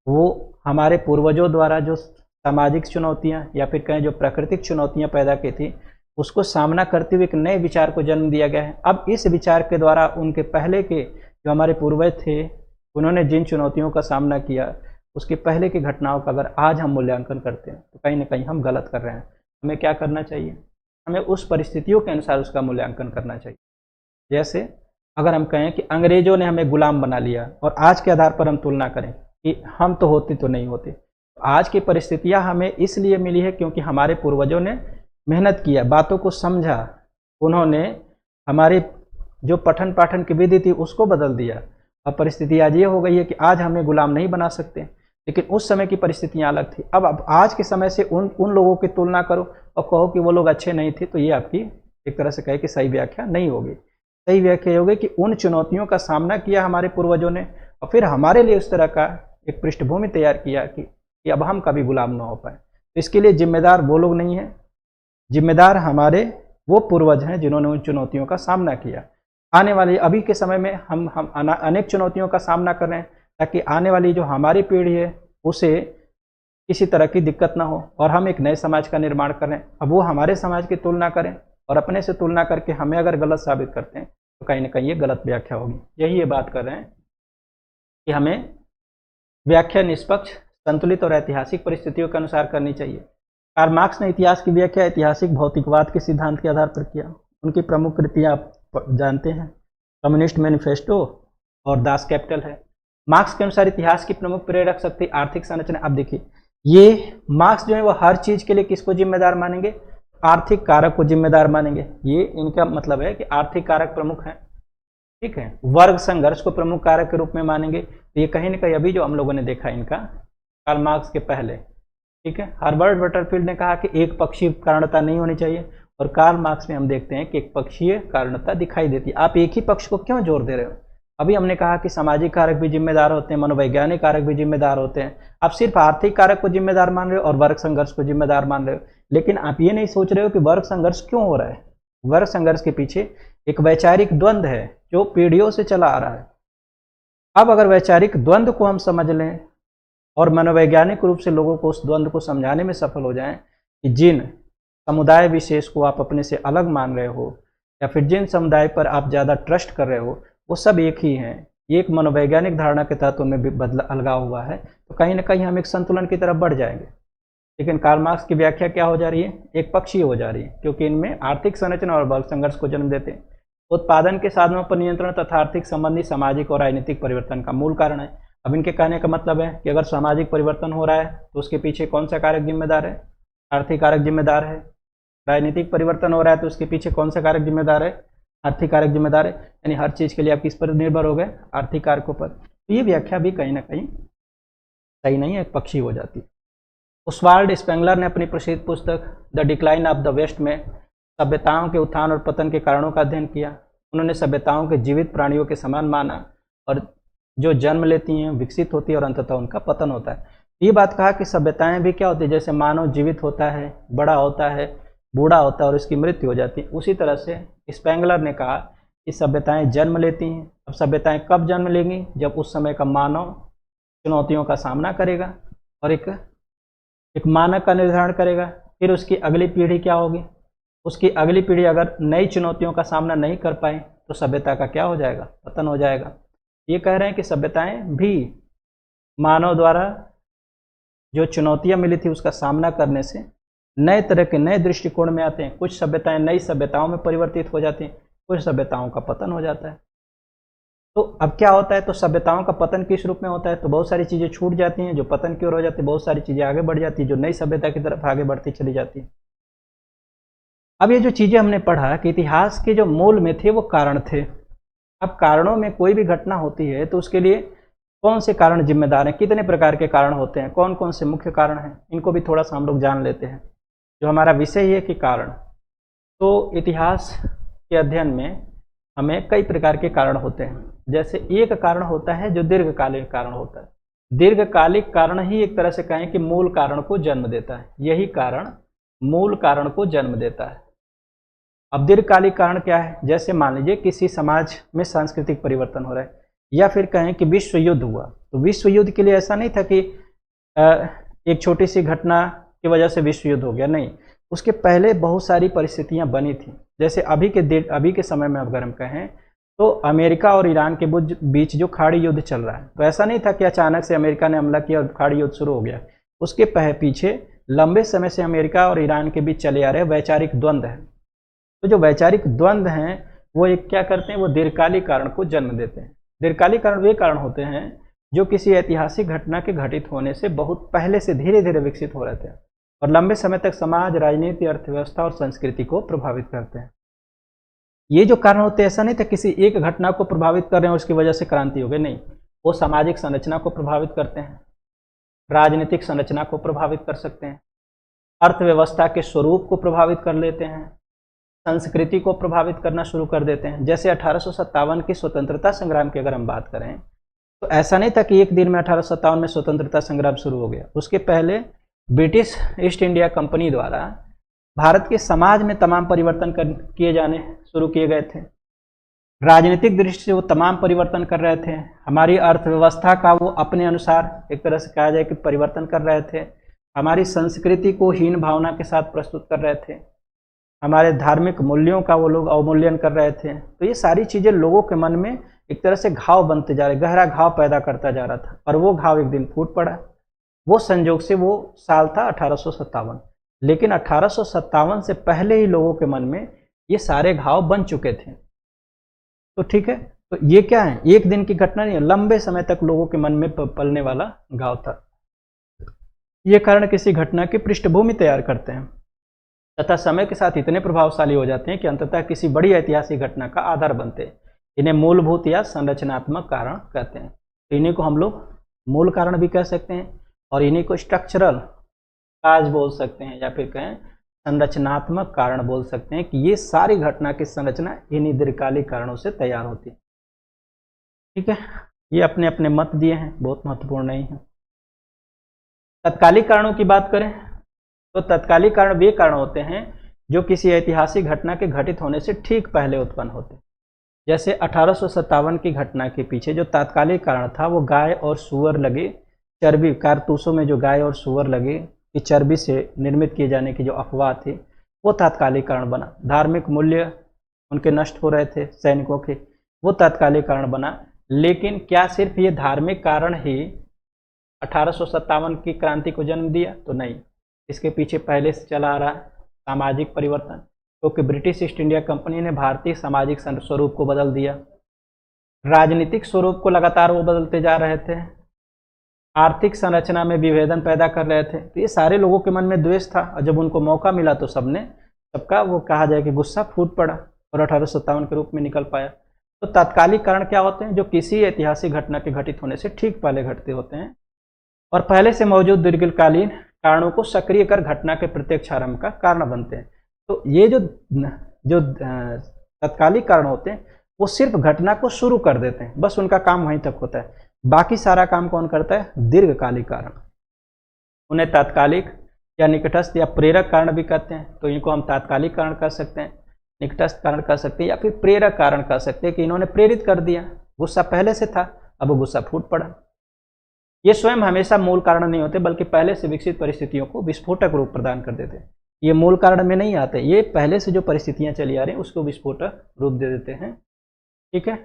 वो हमारे पूर्वजों द्वारा जो सामाजिक चुनौतियां या फिर कहें जो प्राकृतिक चुनौतियां पैदा की थी, उसको सामना करते हुए एक नए विचार को जन्म दिया गया है। अब इस विचार के द्वारा उनके पहले के जो हमारे पूर्वज थे, उन्होंने जिन चुनौतियों का सामना किया, उसके पहले की घटनाओं का अगर आज हम मूल्यांकन करते हैं तो कहीं ना कहीं हम गलत कर रहे हैं। हमें क्या करना चाहिए? हमें उस परिस्थितियों के अनुसार उसका मूल्यांकन करना चाहिए। जैसे अगर हम कहें कि अंग्रेजों ने हमें गुलाम बना लिया और आज के आधार पर हम तुलना करें कि हम तो होते तो नहीं होते, तो आज की परिस्थितियां हमें इसलिए मिली है क्योंकि हमारे पूर्वजों ने मेहनत किया, बातों को समझा, उन्होंने हमारी जो पठन पाठन की विधि थी उसको बदल दिया। अब परिस्थिति आज ये हो गई है कि आज हमें गुलाम नहीं बना सकते, लेकिन उस समय की परिस्थितियां अलग थी। अब आज के समय से उन लोगों की तुलना करो और कहो कि वो लोग अच्छे नहीं थे, तो ये आपकी एक तरह से कहे कि सही व्याख्या नहीं होगी। सही व्याख्या होगी कि उन चुनौतियों का सामना किया हमारे पूर्वजों ने और फिर हमारे लिए उस तरह का एक पृष्ठभूमि तैयार किया कि अब हम कभी गुलाम ना हो पाए। तो इसके लिए जिम्मेदार वो लोग नहीं हैं, जिम्मेदार हमारे वो पूर्वज हैं जिन्होंने उन चुनौतियों का सामना किया। आने वाले अभी के समय में हम अनेक चुनौतियों का सामना कर रहे हैं ताकि आने वाली जो हमारी पीढ़ी है उसे किसी तरह की दिक्कत ना हो और हम एक नए समाज का निर्माण करें। अब वो हमारे समाज की तुलना करें और अपने से तुलना करके हमें अगर गलत साबित करते हैं तो कहीं ना कहीं ये गलत व्याख्या होगी। यही ये बात कर रहे हैं कि हमें व्याख्या निष्पक्ष, संतुलित और ऐतिहासिक परिस्थितियों के अनुसार करनी चाहिए। कार्ल मार्क्स ने इतिहास की व्याख्या ऐतिहासिक भौतिकवाद के सिद्धांत के आधार पर किया। उनकी प्रमुख कृतियां आप जानते हैं, कम्युनिस्ट मैनिफेस्टो और दास कैपिटल है। मार्क्स के अनुसार इतिहास की प्रमुख प्रेरक शक्ति आर्थिक संरचना। अब देखिए, ये मार्क्स जो है वो हर चीज के लिए किसको जिम्मेदार मानेंगे? आर्थिक कारक को जिम्मेदार मानेंगे। ये इनका मतलब है कि आर्थिक कारक प्रमुख है, ठीक है। वर्ग संघर्ष को प्रमुख कारक के रूप में मानेंगे। तो ये कहीं ना कहीं अभी जो हम लोगों ने देखा इनका कार्ल मार्क्स के पहले, ठीक है। हर्बर्ट बटरफील्ड ने कहा कि एक पक्षीय कारणता नहीं होनी चाहिए और कार्ल मार्क्स में हम देखते हैं कि एक पक्षीय कारणता दिखाई देती है। आप एक ही पक्ष को क्यों जोर दे रहे हो? अभी हमने कहा कि सामाजिक कारक भी जिम्मेदार होते हैं, मनोवैज्ञानिक कारक भी जिम्मेदार होते हैं। आप सिर्फ आर्थिक कारक को जिम्मेदार मान रहे हो और वर्ग संघर्ष को जिम्मेदार मान रहे हो, लेकिन आप ये नहीं सोच रहे हो कि वर्ग संघर्ष क्यों हो रहा है। वर्ग संघर्ष के पीछे एक वैचारिक द्वंद्व है जो पीढ़ियों से चला आ रहा है। अब अगर वैचारिक द्वंद्व को हम समझ लें और मनोवैज्ञानिक रूप से लोगों को उस द्वंद्व को समझाने में सफल हो जाएं कि जिन समुदाय विशेष को आप अपने से अलग मान रहे हो या फिर जिन समुदाय पर आप ज़्यादा ट्रस्ट कर रहे हो वो सब एक ही हैं, ये एक मनोवैज्ञानिक धारणा के तहत उनमें भी बदला अलगाव हुआ है, तो कहीं ना कहीं हम एक संतुलन की तरफ बढ़ जाएंगे। लेकिन कार्ल मार्क्स की व्याख्या क्या हो जा रही है? एक पक्षीय हो जा रही है, क्योंकि इनमें आर्थिक संरचना और वर्ग संघर्ष को जन्म देते हैं। उत्पादन के साधनों पर नियंत्रण तथा आर्थिक संबंधी सामाजिक और राजनीतिक परिवर्तन का मूल कारण है। अब इनके कहने का मतलब है कि अगर सामाजिक परिवर्तन हो रहा है तो उसके पीछे कौन सा कारक जिम्मेदार है? आर्थिक कारक जिम्मेदार है। राजनीतिक परिवर्तन हो रहा है तो उसके पीछे कौन सा कारक जिम्मेदार है? आर्थिक कारक जिम्मेदार है। यानी हर चीज के लिए आप किस पर निर्भर हो गए? आर्थिक कारकों पर। तो ये व्याख्या भी कहीं ना कहीं सही नहीं है, एक पक्षी हो जाती है। ओस्वाल्ड स्पेंगलर ने अपनी प्रसिद्ध पुस्तक the decline of the West में सभ्यताओं के उत्थान और पतन के कारणों का अध्ययन किया। उन्होंने सभ्यताओं के जीवित प्राणियों के समान माना और जो जन्म लेती हैं, विकसित होती है और अंततः उनका पतन होता है। ये बात कहा कि सभ्यताएं भी क्या होती है, जैसे मानव जीवित होता है, बड़ा होता है, बूढ़ा होता है और इसकी मृत्यु हो जाती है, उसी तरह से स्पेंगलर ने कहा कि सभ्यताएं जन्म लेती हैं। अब सभ्यताएं कब जन्म लेंगी? जब उस समय का मानव चुनौतियों का सामना करेगा और एक मानक का निर्धारण करेगा। फिर उसकी अगली पीढ़ी क्या होगी? उसकी अगली पीढ़ी अगर नई चुनौतियों का सामना नहीं कर पाए तो सभ्यता का क्या हो जाएगा? पतन हो जाएगा। ये कह रहे हैं कि सभ्यताएं भी मानव द्वारा जो चुनौतियां मिली थी उसका सामना करने से नए तरह के नए दृष्टिकोण में आते हैं। कुछ सभ्यताएं नई सभ्यताओं में परिवर्तित हो जाती हैं, कुछ सभ्यताओं का पतन हो जाता है। तो अब क्या होता है? तो सभ्यताओं का पतन किस रूप में होता है? तो बहुत सारी चीजें छूट जाती हैं जो पतन की ओर हो जाती है, बहुत सारी चीजें आगे बढ़ जाती है जो नई सभ्यता की तरफ आगे बढ़ती चली जाती है। अब ये जो चीजें हमने पढ़ा कि इतिहास के जो मूल में थे वो कारण थे। अब कारणों में कोई भी घटना होती है तो उसके लिए कौन से कारण जिम्मेदार हैं, कितने प्रकार के कारण होते हैं, कौन कौन से मुख्य कारण हैं, इनको भी थोड़ा सा हम लोग जान लेते हैं। जो हमारा विषय है कि कारण, तो इतिहास के अध्ययन में हमें कई प्रकार के कारण होते हैं। जैसे एक कारण होता है जो दीर्घकालिक कारण होता है। दीर्घकालिक कारण ही एक तरह से कहें कि मूल कारण को जन्म देता है। यही कारण मूल कारण को जन्म देता है। अब दीर्घकालिक कारण क्या है? जैसे मान लीजिए किसी समाज में सांस्कृतिक परिवर्तन हो रहा है या फिर कहें कि विश्व युद्ध हुआ, तो विश्व युद्ध के लिए ऐसा नहीं था कि एक छोटी सी घटना की वजह से विश्व युद्ध हो गया, नहीं, उसके पहले बहुत सारी परिस्थितियां बनी थी। जैसे अभी के समय में अगर हम कहें तो अमेरिका और ईरान के बीच जो खाड़ी युद्ध चल रहा है, तो ऐसा नहीं था कि अचानक से अमेरिका ने हमला किया और खाड़ी युद्ध शुरू हो गया। उसके पीछे लंबे समय से अमेरिका और ईरान के बीच चले आ रहे वैचारिक द्वंद्व है। तो जो वैचारिक द्वंद्व हैं वो एक क्या करते हैं, वो दीर्घकालिक कारण को जन्म देते हैं। दीर्घकालिक कारण वे कारण होते हैं जो किसी ऐतिहासिक घटना के घटित होने से बहुत पहले से धीरे धीरे विकसित हो रहे थे और लंबे समय तक समाज, राजनीति, अर्थव्यवस्था और संस्कृति को प्रभावित करते हैं। ये जो कारण होते हैं, ऐसा नहीं था किसी एक घटना को प्रभावित कर रहे हैं और उसकी वजह से क्रांति हो गई, नहीं, वो सामाजिक संरचना को प्रभावित करते हैं, राजनीतिक संरचना को प्रभावित कर सकते हैं, अर्थव्यवस्था के स्वरूप को प्रभावित कर लेते हैं, संस्कृति को प्रभावित करना शुरू कर देते हैं। जैसे 1857 की स्वतंत्रता संग्राम की अगर हम बात करें तो ऐसा नहीं था कि एक दिन में 1857 में स्वतंत्रता संग्राम शुरू हो गया। उसके पहले ब्रिटिश ईस्ट इंडिया कंपनी द्वारा भारत के समाज में तमाम परिवर्तन किए जाने शुरू किए गए थे। राजनीतिक दृष्टि से वो तमाम परिवर्तन कर रहे थे। हमारी अर्थव्यवस्था का वो अपने अनुसार एक तरह से कहा जाए कि परिवर्तन कर रहे थे। हमारी संस्कृति को हीन भावना के साथ प्रस्तुत कर रहे थे, हमारे धार्मिक मूल्यों का वो लोग अवमूल्यन कर रहे थे। तो ये सारी चीज़ें लोगों के मन में एक तरह से घाव बनते जा रहे, गहरा घाव पैदा करता जा रहा था, और वो घाव एक दिन फूट पड़ा। वो संयोग से वो साल था 1857, लेकिन 1857 से पहले ही लोगों के मन में ये सारे घाव बन चुके थे। तो ठीक है, तो ये क्या है, एक दिन की घटना नहीं है, लंबे समय तक लोगों के मन में पलने वाला घाव था। ये कारण किसी घटना की पृष्ठभूमि तैयार करते हैं तथा समय के साथ इतने प्रभावशाली हो जाते हैं कि अंततः किसी बड़ी ऐतिहासिक घटना का आधार बनते हैं। इन्हें मूलभूत या संरचनात्मक कारण कहते हैं। तो इन्हीं को हम लोग मूल कारण भी कह सकते हैं, और इन्हीं को स्ट्रक्चरल काज बोल सकते हैं, या फिर कहें संरचनात्मक कारण बोल सकते हैं कि ये सारी घटना की संरचना इन्हीं दीर्घकालिक कारणों से तैयार होती है। ठीक है, ये अपने अपने मत दिए हैं, बहुत महत्वपूर्ण नहीं है। तत्कालिक कारणों की बात करें तो तत्कालिक कारण वे कारण होते हैं जो किसी ऐतिहासिक घटना के घटित होने से ठीक पहले उत्पन्न होते हैं। जैसे 1857 की घटना के पीछे जो तात्कालिक कारण था वो गाय और सूअर लगे चर्बी, कारतूसों में जो गाय और सूअर लगे कि चर्बी से निर्मित किए जाने की जो अफवाह थी, वो तात्कालिक कारण बना। धार्मिक मूल्य उनके नष्ट हो रहे थे सैनिकों के, वो तात्कालिक कारण बना। लेकिन क्या सिर्फ ये धार्मिक कारण ही 1857 की क्रांति को जन्म दिया? तो नहीं, इसके पीछे पहले से चला आ रहा सामाजिक परिवर्तन, क्योंकि ब्रिटिश ईस्ट इंडिया कंपनी ने भारतीय सामाजिक स्वरूप को बदल दिया, राजनीतिक स्वरूप को लगातार वो बदलते जा रहे थे, आर्थिक संरचना में विभेदन पैदा कर रहे थे। तो ये सारे लोगों के मन में द्वेष था, और जब उनको मौका मिला तो सबका वो कहा जाए कि गुस्सा फूट पड़ा और 1857 के रूप में निकल पाया। तो तात्कालिक कारण क्या होते हैं? जो किसी ऐतिहासिक घटना के घटित होने से ठीक पहले घटते होते हैं और पहले से मौजूद दीर्घकालीन कारणों को सक्रिय कर घटना के प्रत्यक्ष आरंभ का कारण बनते हैं। तो ये जो तत्कालिक कारण होते हैं वो सिर्फ घटना को शुरू कर देते हैं, बस उनका काम वहीं तक होता है। बाकी सारा काम कौन करता है? दीर्घकालिक कारण। उन्हें तात्कालिक या निकटस्थ या प्रेरक कारण भी कहते हैं। तो इनको हम तात्कालिक कारण कह सकते हैं, निकटस्थ कारण कह सकते हैं, या फिर प्रेरक कारण कह सकते हैं कि इन्होंने प्रेरित कर दिया। गुस्सा पहले से था, अब वो गुस्सा फूट पड़ा। ये स्वयं हमेशा मूल कारण नहीं होते, बल्कि पहले से विकसित परिस्थितियों को विस्फोटक रूप प्रदान कर देते हैं। ये मूल कारण में नहीं आते, ये पहले से जो परिस्थितियां चली आ रही हैं उसको विस्फोटक रूप दे देते हैं। ठीक है,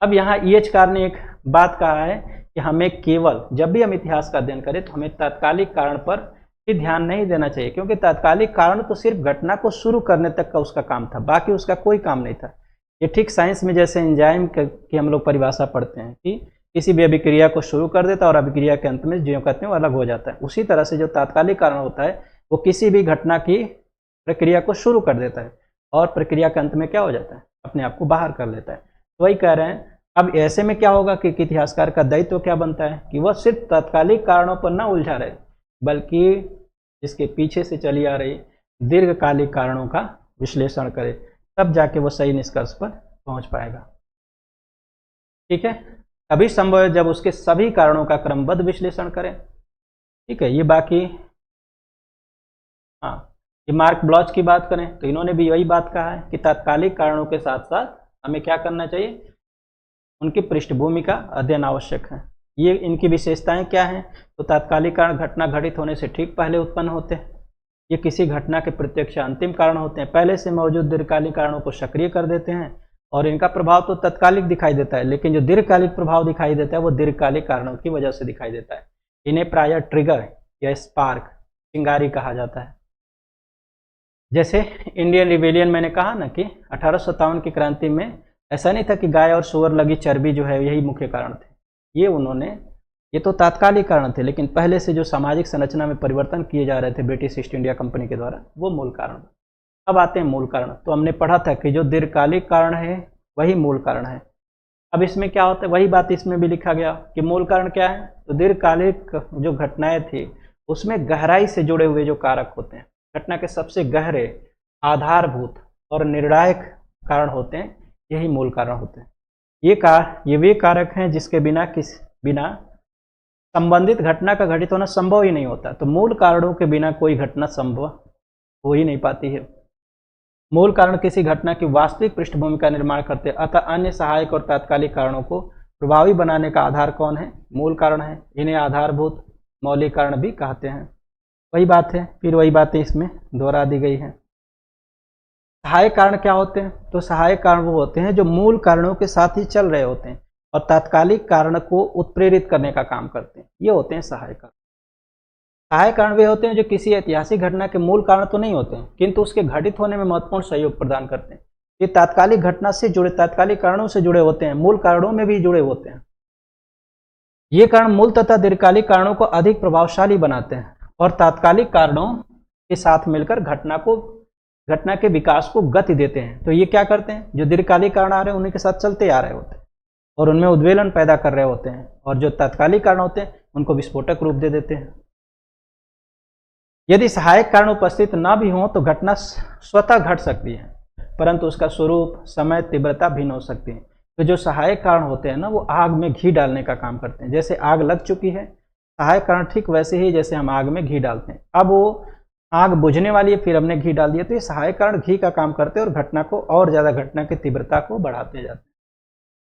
अब यहाँ ईएचकार ने एक बात कहा है कि हमें केवल जब भी हम इतिहास का अध्ययन करें तो हमें तात्कालिक कारण पर ही ध्यान नहीं देना चाहिए, क्योंकि तात्कालिक कारण तो सिर्फ घटना को शुरू करने तक का उसका काम था, बाकी उसका कोई काम नहीं था। ये ठीक साइंस में जैसे एंजाइम की हम लोग परिभाषा पढ़ते हैं कि किसी भी अभिक्रिया को शुरू कर देता है और अभिक्रिया के अंत में जो कहते हैं वो अलग हो जाता है। उसी तरह से जो तात्कालिक कारण होता है वो किसी भी घटना की प्रक्रिया को शुरू कर देता है और प्रक्रिया के अंत में क्या हो जाता है? अपने आप को बाहर कर लेता है। तो वही कह रहे हैं, अब ऐसे में क्या होगा कि इतिहासकार का दायित्व क्या बनता है कि वह सिर्फ तात्कालिक कारणों पर ना उलझा रहे, बल्कि जिसके पीछे से चली आ रही दीर्घकालिक कारणों का विश्लेषण करे, तब जाके वो सही निष्कर्ष पर पहुंच पाएगा। ठीक है, तभी संभव है जब उसके सभी कारणों का क्रमबद्ध विश्लेषण करें। ठीक है, ये बाकी ये मार्क ब्लॉच की बात करें तो इन्होंने भी यही बात कहा है कि तात्कालिक कारणों के साथ साथ हमें क्या करना चाहिए? उनकी पृष्ठभूमि का अध्ययन आवश्यक है। ये इनकी विशेषताएं क्या हैं? तो तात्कालिक कारण घटना घटित होने से ठीक पहले उत्पन्न होते हैं, ये किसी घटना के प्रत्यक्ष अंतिम कारण होते हैं, पहले से मौजूद दीर्घकालिक कारणों को सक्रिय कर देते हैं और इनका प्रभाव तो तत्कालिक दिखाई देता है, लेकिन जो दीर्घकालिक प्रभाव दिखाई देता है वो दीर्घकालिक कारणों की वजह से दिखाई देता है। इन्हें प्रायः ट्रिगर या स्पार्क, चिंगारी कहा जाता है। जैसे इंडियन रिवेलियन मैंने कहा ना कि 1857 की क्रांति में ऐसा नहीं था कि गाय और सूअर लगी चर्बी जो है यही मुख्य कारण थे। ये तो तात्कालिक कारण थे, लेकिन पहले से जो सामाजिक संरचना में परिवर्तन किए जा रहे थे ब्रिटिश ईस्ट इंडिया कंपनी के द्वारा, वो मूल कारण। अब आते हैं मूल कारण। तो हमने पढ़ा था कि जो दीर्घकालिक कारण है वही मूल कारण है। अब इसमें क्या होता है? वही बात इसमें भी लिखा गया कि मूल कारण क्या है? तो दीर्घकालिक जो घटनाएं थी उसमें गहराई से जुड़े हुए जो कारक होते हैं, घटना के सबसे गहरे, आधारभूत और निर्णायक कारण होते हैं, यही मूल कारण होते हैं। ये वे कारक हैं जिसके बिना संबंधित घटना का घटित होना संभव ही नहीं होता। तो मूल कारणों के बिना कोई घटना संभव हो ही नहीं पाती है। मूल कारण किसी घटना की वास्तविक पृष्ठभूमि का निर्माण करते हैं, अतः अन्य सहायक और तात्कालिक कारणों को प्रभावी बनाने का आधार कौन है? मूल कारण है। इन्हें आधारभूत मौलिक कारण भी कहते हैं। वही बात है, फिर वही बातें इसमें दोहरा दी गई हैं। सहायक कारण क्या होते हैं? तो सहायक कारण वो होते हैं जो मूल कारणों के साथ ही चल रहे होते हैं और तात्कालिक कारण को उत्प्रेरित करने का काम करते हैं, ये होते हैं सहायक कारण। सहायक कारण वे होते हैं जो किसी ऐतिहासिक घटना के मूल कारण तो नहीं होते हैं, किंतु उसके घटित होने में महत्वपूर्ण सहयोग प्रदान करते हैं। ये तात्कालिक घटना से जुड़े, तात्कालिक कारणों से जुड़े होते हैं, मूल कारणों में भी जुड़े होते हैं। ये कारण मूल तथा दीर्घकालिक कारणों को अधिक प्रभावशाली बनाते हैं और तात्कालिक कारणों के साथ मिलकर घटना के विकास को गति देते हैं। तो ये क्या करते हैं? जो दीर्घकालिक कारण आ रहे हैं उन्हीं के साथ चलते आ रहे होते हैं और उनमें उद्वेलन पैदा कर रहे होते हैं, और जो तात्कालिक कारण होते हैं उनको विस्फोटक रूप दे देते हैं। यदि सहायक कारण उपस्थित न भी हो तो घटना स्वतः घट सकती है, परंतु उसका स्वरूप, समय, तीव्रता भिन्न हो सकती है। तो जो सहायक कारण होते हैं ना, वो आग में घी डालने का काम करते हैं। जैसे आग लग चुकी है, सहायक कारण ठीक वैसे ही जैसे हम आग में घी डालते हैं। अब वो आग बुझने वाली है, फिर हमने घी डाल दिया, तो ये सहायक कारण घी का काम करते हैं और घटना को और ज़्यादा, घटना की तीव्रता को बढ़ाते जाते हैं।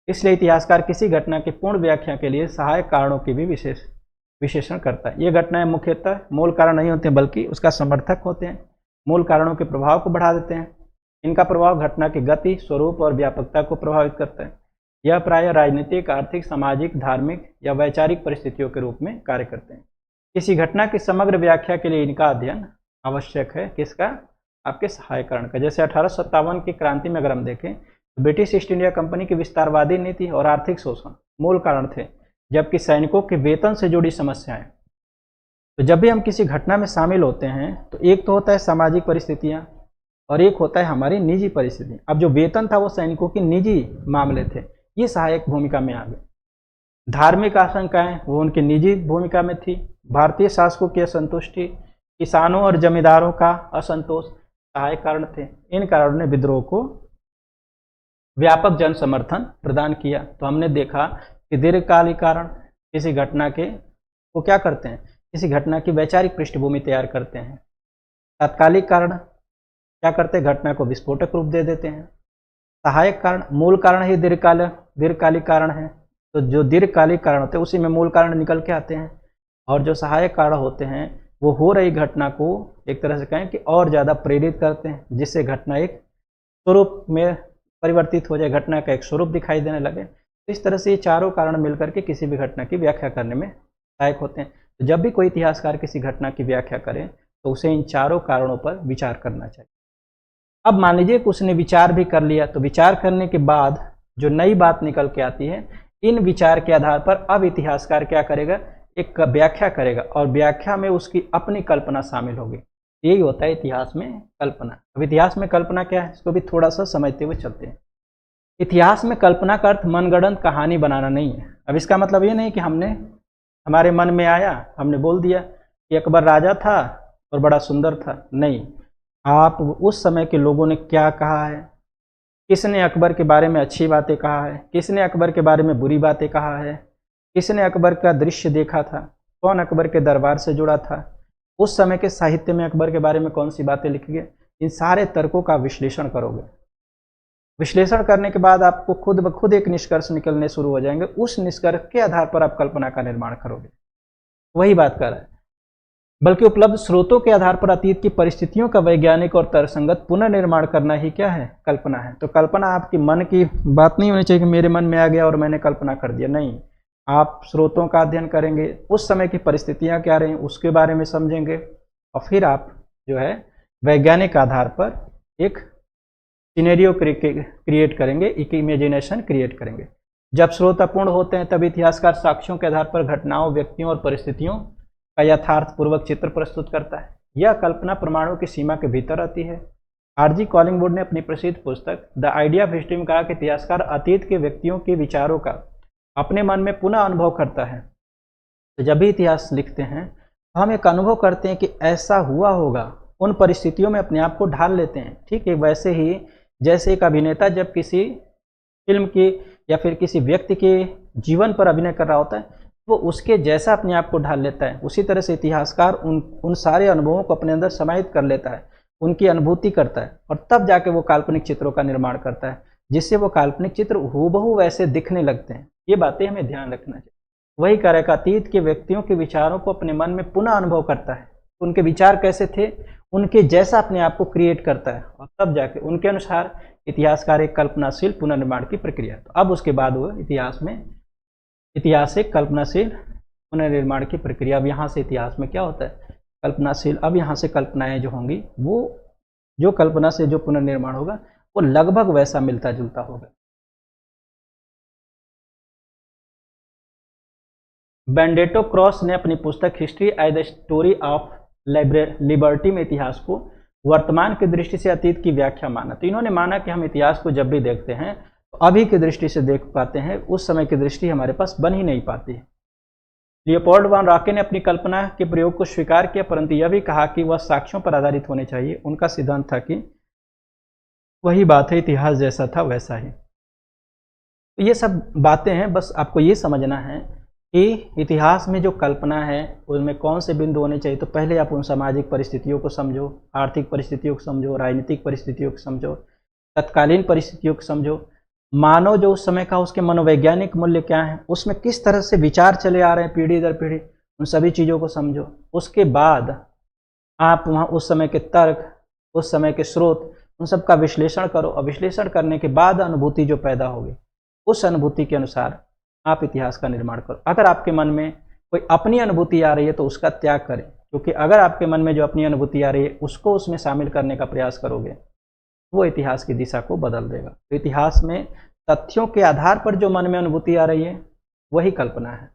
इसलिए इतिहासकार किसी घटना की पूर्ण व्याख्या के लिए सहायक कारणों की भी विशेषण करता है। ये घटनाएं मुख्यतः मूल कारण नहीं होते बल्कि उसका समर्थक होते हैं, मूल कारणों के प्रभाव को बढ़ा देते हैं। इनका प्रभाव घटना की गति, स्वरूप और व्यापकता को प्रभावित करता है। यह प्रायः राजनीतिक, आर्थिक, सामाजिक, धार्मिक या वैचारिक परिस्थितियों के रूप में कार्य करते हैं। किसी घटना की समग्र व्याख्या के लिए इनका अध्ययन आवश्यक है। किसका? आपके सहायक कारण का। जैसे 1857 की क्रांति में अगर हम देखें तो ब्रिटिश ईस्ट इंडिया कंपनी की विस्तारवादी नीति और आर्थिक शोषण मूल कारण थे, जबकि सैनिकों के वेतन से जुड़ी समस्याएं। तो जब भी हम किसी घटना में शामिल होते हैं तो एक तो होता है सामाजिक परिस्थितियां और एक होता है हमारी निजी परिस्थितियां। अब जो वेतन था वो सैनिकों की निजी मामले थे, ये सहायक भूमिका में आ गए। धार्मिक आशंकाएं वो उनकी निजी भूमिका में थी। भारतीय शासकों की असंतुष्टि, किसानों और जमींदारों का असंतोष सहायक कारण थे। इन कारणों ने विद्रोह को व्यापक जन समर्थन प्रदान किया। तो हमने देखा कि दीर्घकालिक कारण किसी घटना के वो क्या करते हैं? किसी घटना की वैचारिक पृष्ठभूमि तैयार करते हैं। तात्कालिक कारण क्या करते हैं? घटना को विस्फोटक रूप दे देते हैं। सहायक कारण, मूल कारण ही दीर्घकालिक कारण है, तो जो दीर्घकालिक कारण होते हैं उसी में मूल कारण निकल के आते हैं, और जो सहायक कारण होते हैं वो हो रही घटना को एक तरह से कहें कि और ज़्यादा प्रेरित करते हैं, जिससे घटना एक स्वरूप में परिवर्तित हो जाए, घटना का एक स्वरूप दिखाई देने लगे। तो इस तरह से ये चारों कारण मिलकर के किसी भी घटना की व्याख्या करने में सहायक होते हैं। तो जब भी कोई इतिहासकार किसी घटना की व्याख्या करे तो उसे इन चारों कारणों पर विचार करना चाहिए। अब मान लीजिए कि उसने विचार भी कर लिया, तो विचार करने के बाद जो नई बात निकल के आती है, इन विचार के आधार पर अब इतिहासकार क्या करेगा? एक व्याख्या करेगा, और व्याख्या में उसकी अपनी कल्पना शामिल होगी। यही होता है इतिहास में कल्पना। अब इतिहास में कल्पना क्या है, इसको भी थोड़ा सा समझते हुए चलते हैं। इतिहास में कल्पना का अर्थ मनगढ़ंत कहानी बनाना नहीं है। अब इसका मतलब ये नहीं कि हमारे मन में आया, हमने बोल दिया कि अकबर राजा था और बड़ा सुंदर था। नहीं, आप उस समय के लोगों ने क्या कहा है, किसने अकबर के बारे में अच्छी बातें कहा है, किसने अकबर के बारे में बुरी बातें कहा है, किसने अकबर का दृश्य देखा था, कौन अकबर के दरबार से जुड़ा था, उस समय के साहित्य में अकबर के बारे में कौन सी बातें लिखी गई, इन सारे तर्कों का विश्लेषण करोगे। विश्लेषण करने के बाद आपको खुद ब खुद एक निष्कर्ष निकलने शुरू हो जाएंगे। उस निष्कर्ष के आधार पर आप कल्पना का निर्माण करोगे। वही बात कर रहा है। बल्कि उपलब्ध स्रोतों के आधार पर अतीत की परिस्थितियों का वैज्ञानिक और तर्कसंगत पुनर्निर्माण करना ही क्या है? कल्पना है। तो कल्पना आपकी मन की बात नहीं होनी चाहिए कि मेरे मन में आ गया और मैंने कल्पना कर दिया। नहीं, आप स्रोतों का अध्ययन करेंगे, उस समय की परिस्थितियां क्या रही उसके बारे में समझेंगे, और फिर आप जो है वैज्ञानिक आधार पर एक सिनेरियो क्रिएट करेंगे, एक इमेजिनेशन क्रिएट करेंगे। जब स्रोत अपूर्ण होते हैं तब इतिहासकार साक्ष्यों के आधार पर घटनाओं, व्यक्तियों और परिस्थितियों का यथार्थपूर्वक चित्र प्रस्तुत करता है। यह कल्पना प्रमाणों की सीमा के भीतर आती है। आरजी कॉलिंगवुड ने अपनी प्रसिद्ध पुस्तक द आइडिया ऑफ हिस्ट्री में कहा कि इतिहासकार अतीत के व्यक्तियों के विचारों का अपने मन में पुनः अनुभव करता है। तो जब भी इतिहास लिखते हैं तो हम एक अनुभव करते हैं कि ऐसा हुआ होगा, उन परिस्थितियों में अपने आप को ढाल लेते हैं। ठीक है, वैसे ही जैसे एक अभिनेता जब किसी फिल्म की या फिर किसी व्यक्ति के जीवन पर अभिनय कर रहा होता है, वो उसके जैसा अपने आप को ढाल लेता है। उसी तरह से इतिहासकार उन सारे अनुभवों को अपने अंदर समाहित कर लेता है, उनकी अनुभूति करता है, और तब जाके वो काल्पनिक चित्रों का निर्माण करता है, जिससे वो काल्पनिक चित्र हूबहू वैसे दिखने लगते हैं। ये बातें हमें ध्यान रखना चाहिए। वही कारक अतीत के व्यक्तियों के विचारों को अपने मन में पुनः अनुभव करता है। उनके विचार कैसे थे, उनके जैसा अपने आप को क्रिएट करता है और तब जाके उनके अनुसार इतिहासकार एक कल्पनाशील पुनर्निर्माण की प्रक्रिया। तो अब उसके बाद वो इतिहास एक कल्पनाशील पुनर्निर्माण की प्रक्रिया। अब यहाँ से इतिहास में क्या होता है, कल्पनाशील। अब यहाँ से कल्पनाएं जो होंगी, वो जो कल्पना से जो पुनर्निर्माण होगा वो लगभग वैसा मिलता जुलता होगा। बेनेडिक्टो क्रॉस ने अपनी पुस्तक history as the story of liberty में इतिहास को वर्तमान की दृष्टि से अतीत की व्याख्या माना। तो इन्होंने माना कि हम इतिहास को जब भी देखते हैं तो अभी की दृष्टि से देख पाते हैं, उस समय की दृष्टि हमारे पास बन ही नहीं पाती है। लियोपोल्ड वॉन राके ने अपनी कल्पना के प्रयोग को स्वीकार किया, परंतु यह भी कहा कि वह साक्ष्यों पर आधारित होने चाहिए। उनका सिद्धांत था कि वही बात है, इतिहास जैसा था वैसा ही। तो ये सब बातें हैं, बस आपको ये समझना है कि इतिहास में जो कल्पना है उनमें कौन से बिंदु होने चाहिए। तो पहले आप उन सामाजिक परिस्थितियों को समझो, आर्थिक परिस्थितियों को समझो, राजनीतिक परिस्थितियों को समझो, तत्कालीन परिस्थितियों को समझो, मानव जो उस समय का उसके मनोवैज्ञानिक मूल्य क्या है, उसमें किस तरह से विचार चले आ रहे हैं पीढ़ी दर पीढ़ी, उन सभी चीज़ों को समझो। उसके बाद आप वहाँ उस समय के तर्क, उस समय के स्रोत, उन सब का विश्लेषण करो और विश्लेषण करने के बाद अनुभूति जो पैदा होगी, उस अनुभूति के अनुसार आप इतिहास का निर्माण करो। अगर आपके मन में कोई अपनी अनुभूति आ रही है तो उसका त्याग करें, क्योंकि अगर आपके मन में जो अपनी अनुभूति आ रही है उसको उसमें शामिल करने का प्रयास करोगे, वो इतिहास की दिशा को बदल देगा। तो इतिहास में तथ्यों के आधार पर जो मन में अनुभूति आ रही है वही कल्पना है।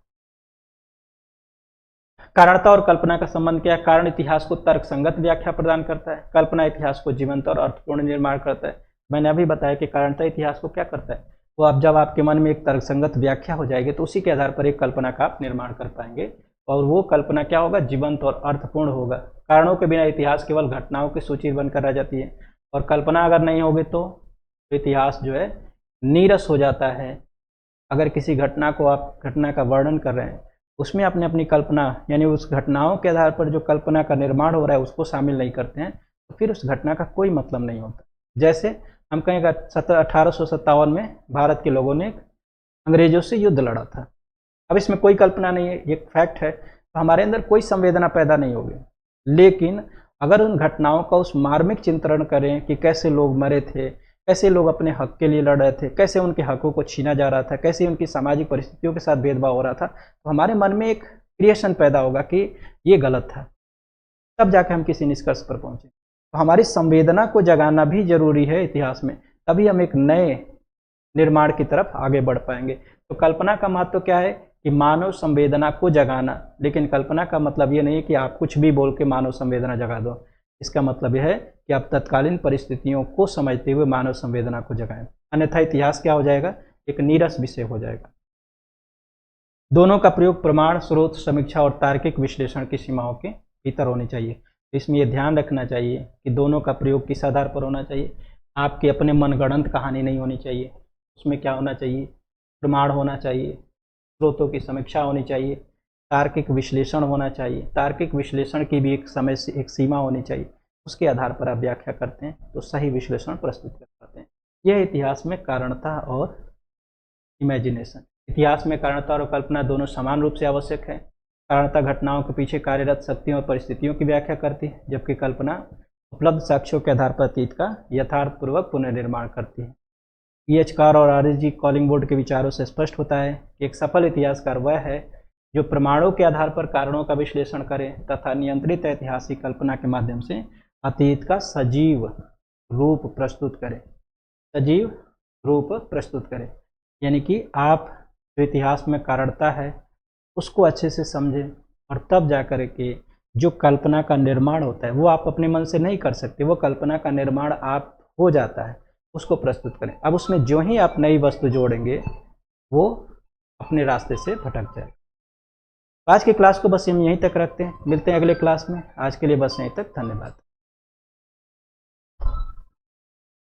कारणता और कल्पना का संबंध क्या है? कारण इतिहास को तर्कसंगत व्याख्या प्रदान करता है, कल्पना इतिहास को जीवंत और अर्थपूर्ण निर्माण करता है। मैंने अभी बताया कि कारणता इतिहास को क्या करता है, वो अब जब आपके मन में एक तर्कसंगत व्याख्या हो जाएगी तो उसी के आधार पर एक कल्पना का आप निर्माण कर पाएंगे, और वो कल्पना क्या होगा, जीवंत और अर्थपूर्ण होगा। कारणों के बिना इतिहास केवल घटनाओं की सूची बनकर रह जाती है, और कल्पना अगर नहीं होगी तो इतिहास जो है नीरस हो जाता है। अगर किसी घटना को आप घटना का वर्णन कर रहे हैं, उसमें अपने अपनी कल्पना यानी उस घटनाओं के आधार पर जो कल्पना का निर्माण हो रहा है उसको शामिल नहीं करते हैं, तो फिर उस घटना का कोई मतलब नहीं होता। जैसे हम कहेंगे 1857 में भारत के लोगों ने अंग्रेजों से युद्ध लड़ा था। अब इसमें कोई कल्पना नहीं है, ये फैक्ट है, तो हमारे अंदर कोई संवेदना पैदा नहीं होगी। लेकिन अगर उन घटनाओं का उस मार्मिक चिंतन करें कि कैसे लोग मरे थे, कैसे लोग अपने हक के लिए लड़ रहे थे, कैसे उनके हकों को छीना जा रहा था, कैसे उनकी सामाजिक परिस्थितियों के साथ भेदभाव हो रहा था, तो हमारे मन में एक क्रिएशन पैदा होगा कि ये गलत था। तब जाके हम किसी निष्कर्ष पर पहुंचे। तो हमारी संवेदना को जगाना भी जरूरी है इतिहास में, तभी हम एक नए निर्माण की तरफ आगे बढ़ पाएंगे। तो कल्पना का महत्व क्या है कि मानव संवेदना को जगाना, लेकिन कल्पना का मतलब ये नहीं है कि आप कुछ भी बोल के मानव संवेदना जगा दो। इसका मतलब यह है कि आप तत्कालीन परिस्थितियों को समझते हुए मानव संवेदना को जगाएं, अन्यथा इतिहास क्या हो जाएगा, एक नीरस विषय हो जाएगा। दोनों का प्रयोग प्रमाण, स्रोत, समीक्षा और तार्किक विश्लेषण की सीमाओं के भीतर होनी चाहिए। इसमें यह ध्यान रखना चाहिए कि दोनों का प्रयोग किस आधार पर होना चाहिए। आपकी अपने मनगढ़ंत कहानी नहीं होनी चाहिए, उसमें क्या होना चाहिए, प्रमाण होना चाहिए, स्रोतों की समीक्षा होनी चाहिए, तार्किक विश्लेषण होना चाहिए। तार्किक विश्लेषण की भी एक समय से एक सीमा होनी चाहिए, उसके आधार पर आप व्याख्या करते हैं तो सही विश्लेषण प्रस्तुत कर पाते हैं। यह इतिहास में कारणता और इमेजिनेशन। इतिहास में कारणता और कल्पना दोनों समान रूप से आवश्यक है। कारणता घटनाओं के पीछे कार्यरत शक्तियों और परिस्थितियों की व्याख्या करती है, जबकि कल्पना उपलब्ध साक्ष्यों के आधार पर अतीत का यथार्थपूर्वक पुनर्निर्माण करती है। E.H. कार और R.G. कॉलिंगवुड के विचारों से स्पष्ट होता है कि एक सफल इतिहासकार वह है जो प्रमाणों के आधार पर कारणों का विश्लेषण करे तथा नियंत्रित ऐतिहासिक कल्पना के माध्यम से अतीत का सजीव रूप प्रस्तुत करे। सजीव रूप प्रस्तुत करे यानी कि आप जो इतिहास में कारणता है उसको अच्छे से समझें, और तब जा कर के जो कल्पना का निर्माण होता है वो आप अपने मन से नहीं कर सकते, वो कल्पना का निर्माण आप हो जाता है, उसको प्रस्तुत करें। अब उसमें जो ही आप नई वस्तु जोड़ेंगे वो अपने रास्ते से भटक जाए। आज की क्लास को बस हम यहीं तक रखते हैं, मिलते हैं अगले क्लास में। आज के लिए बस यहीं तक, धन्यवाद।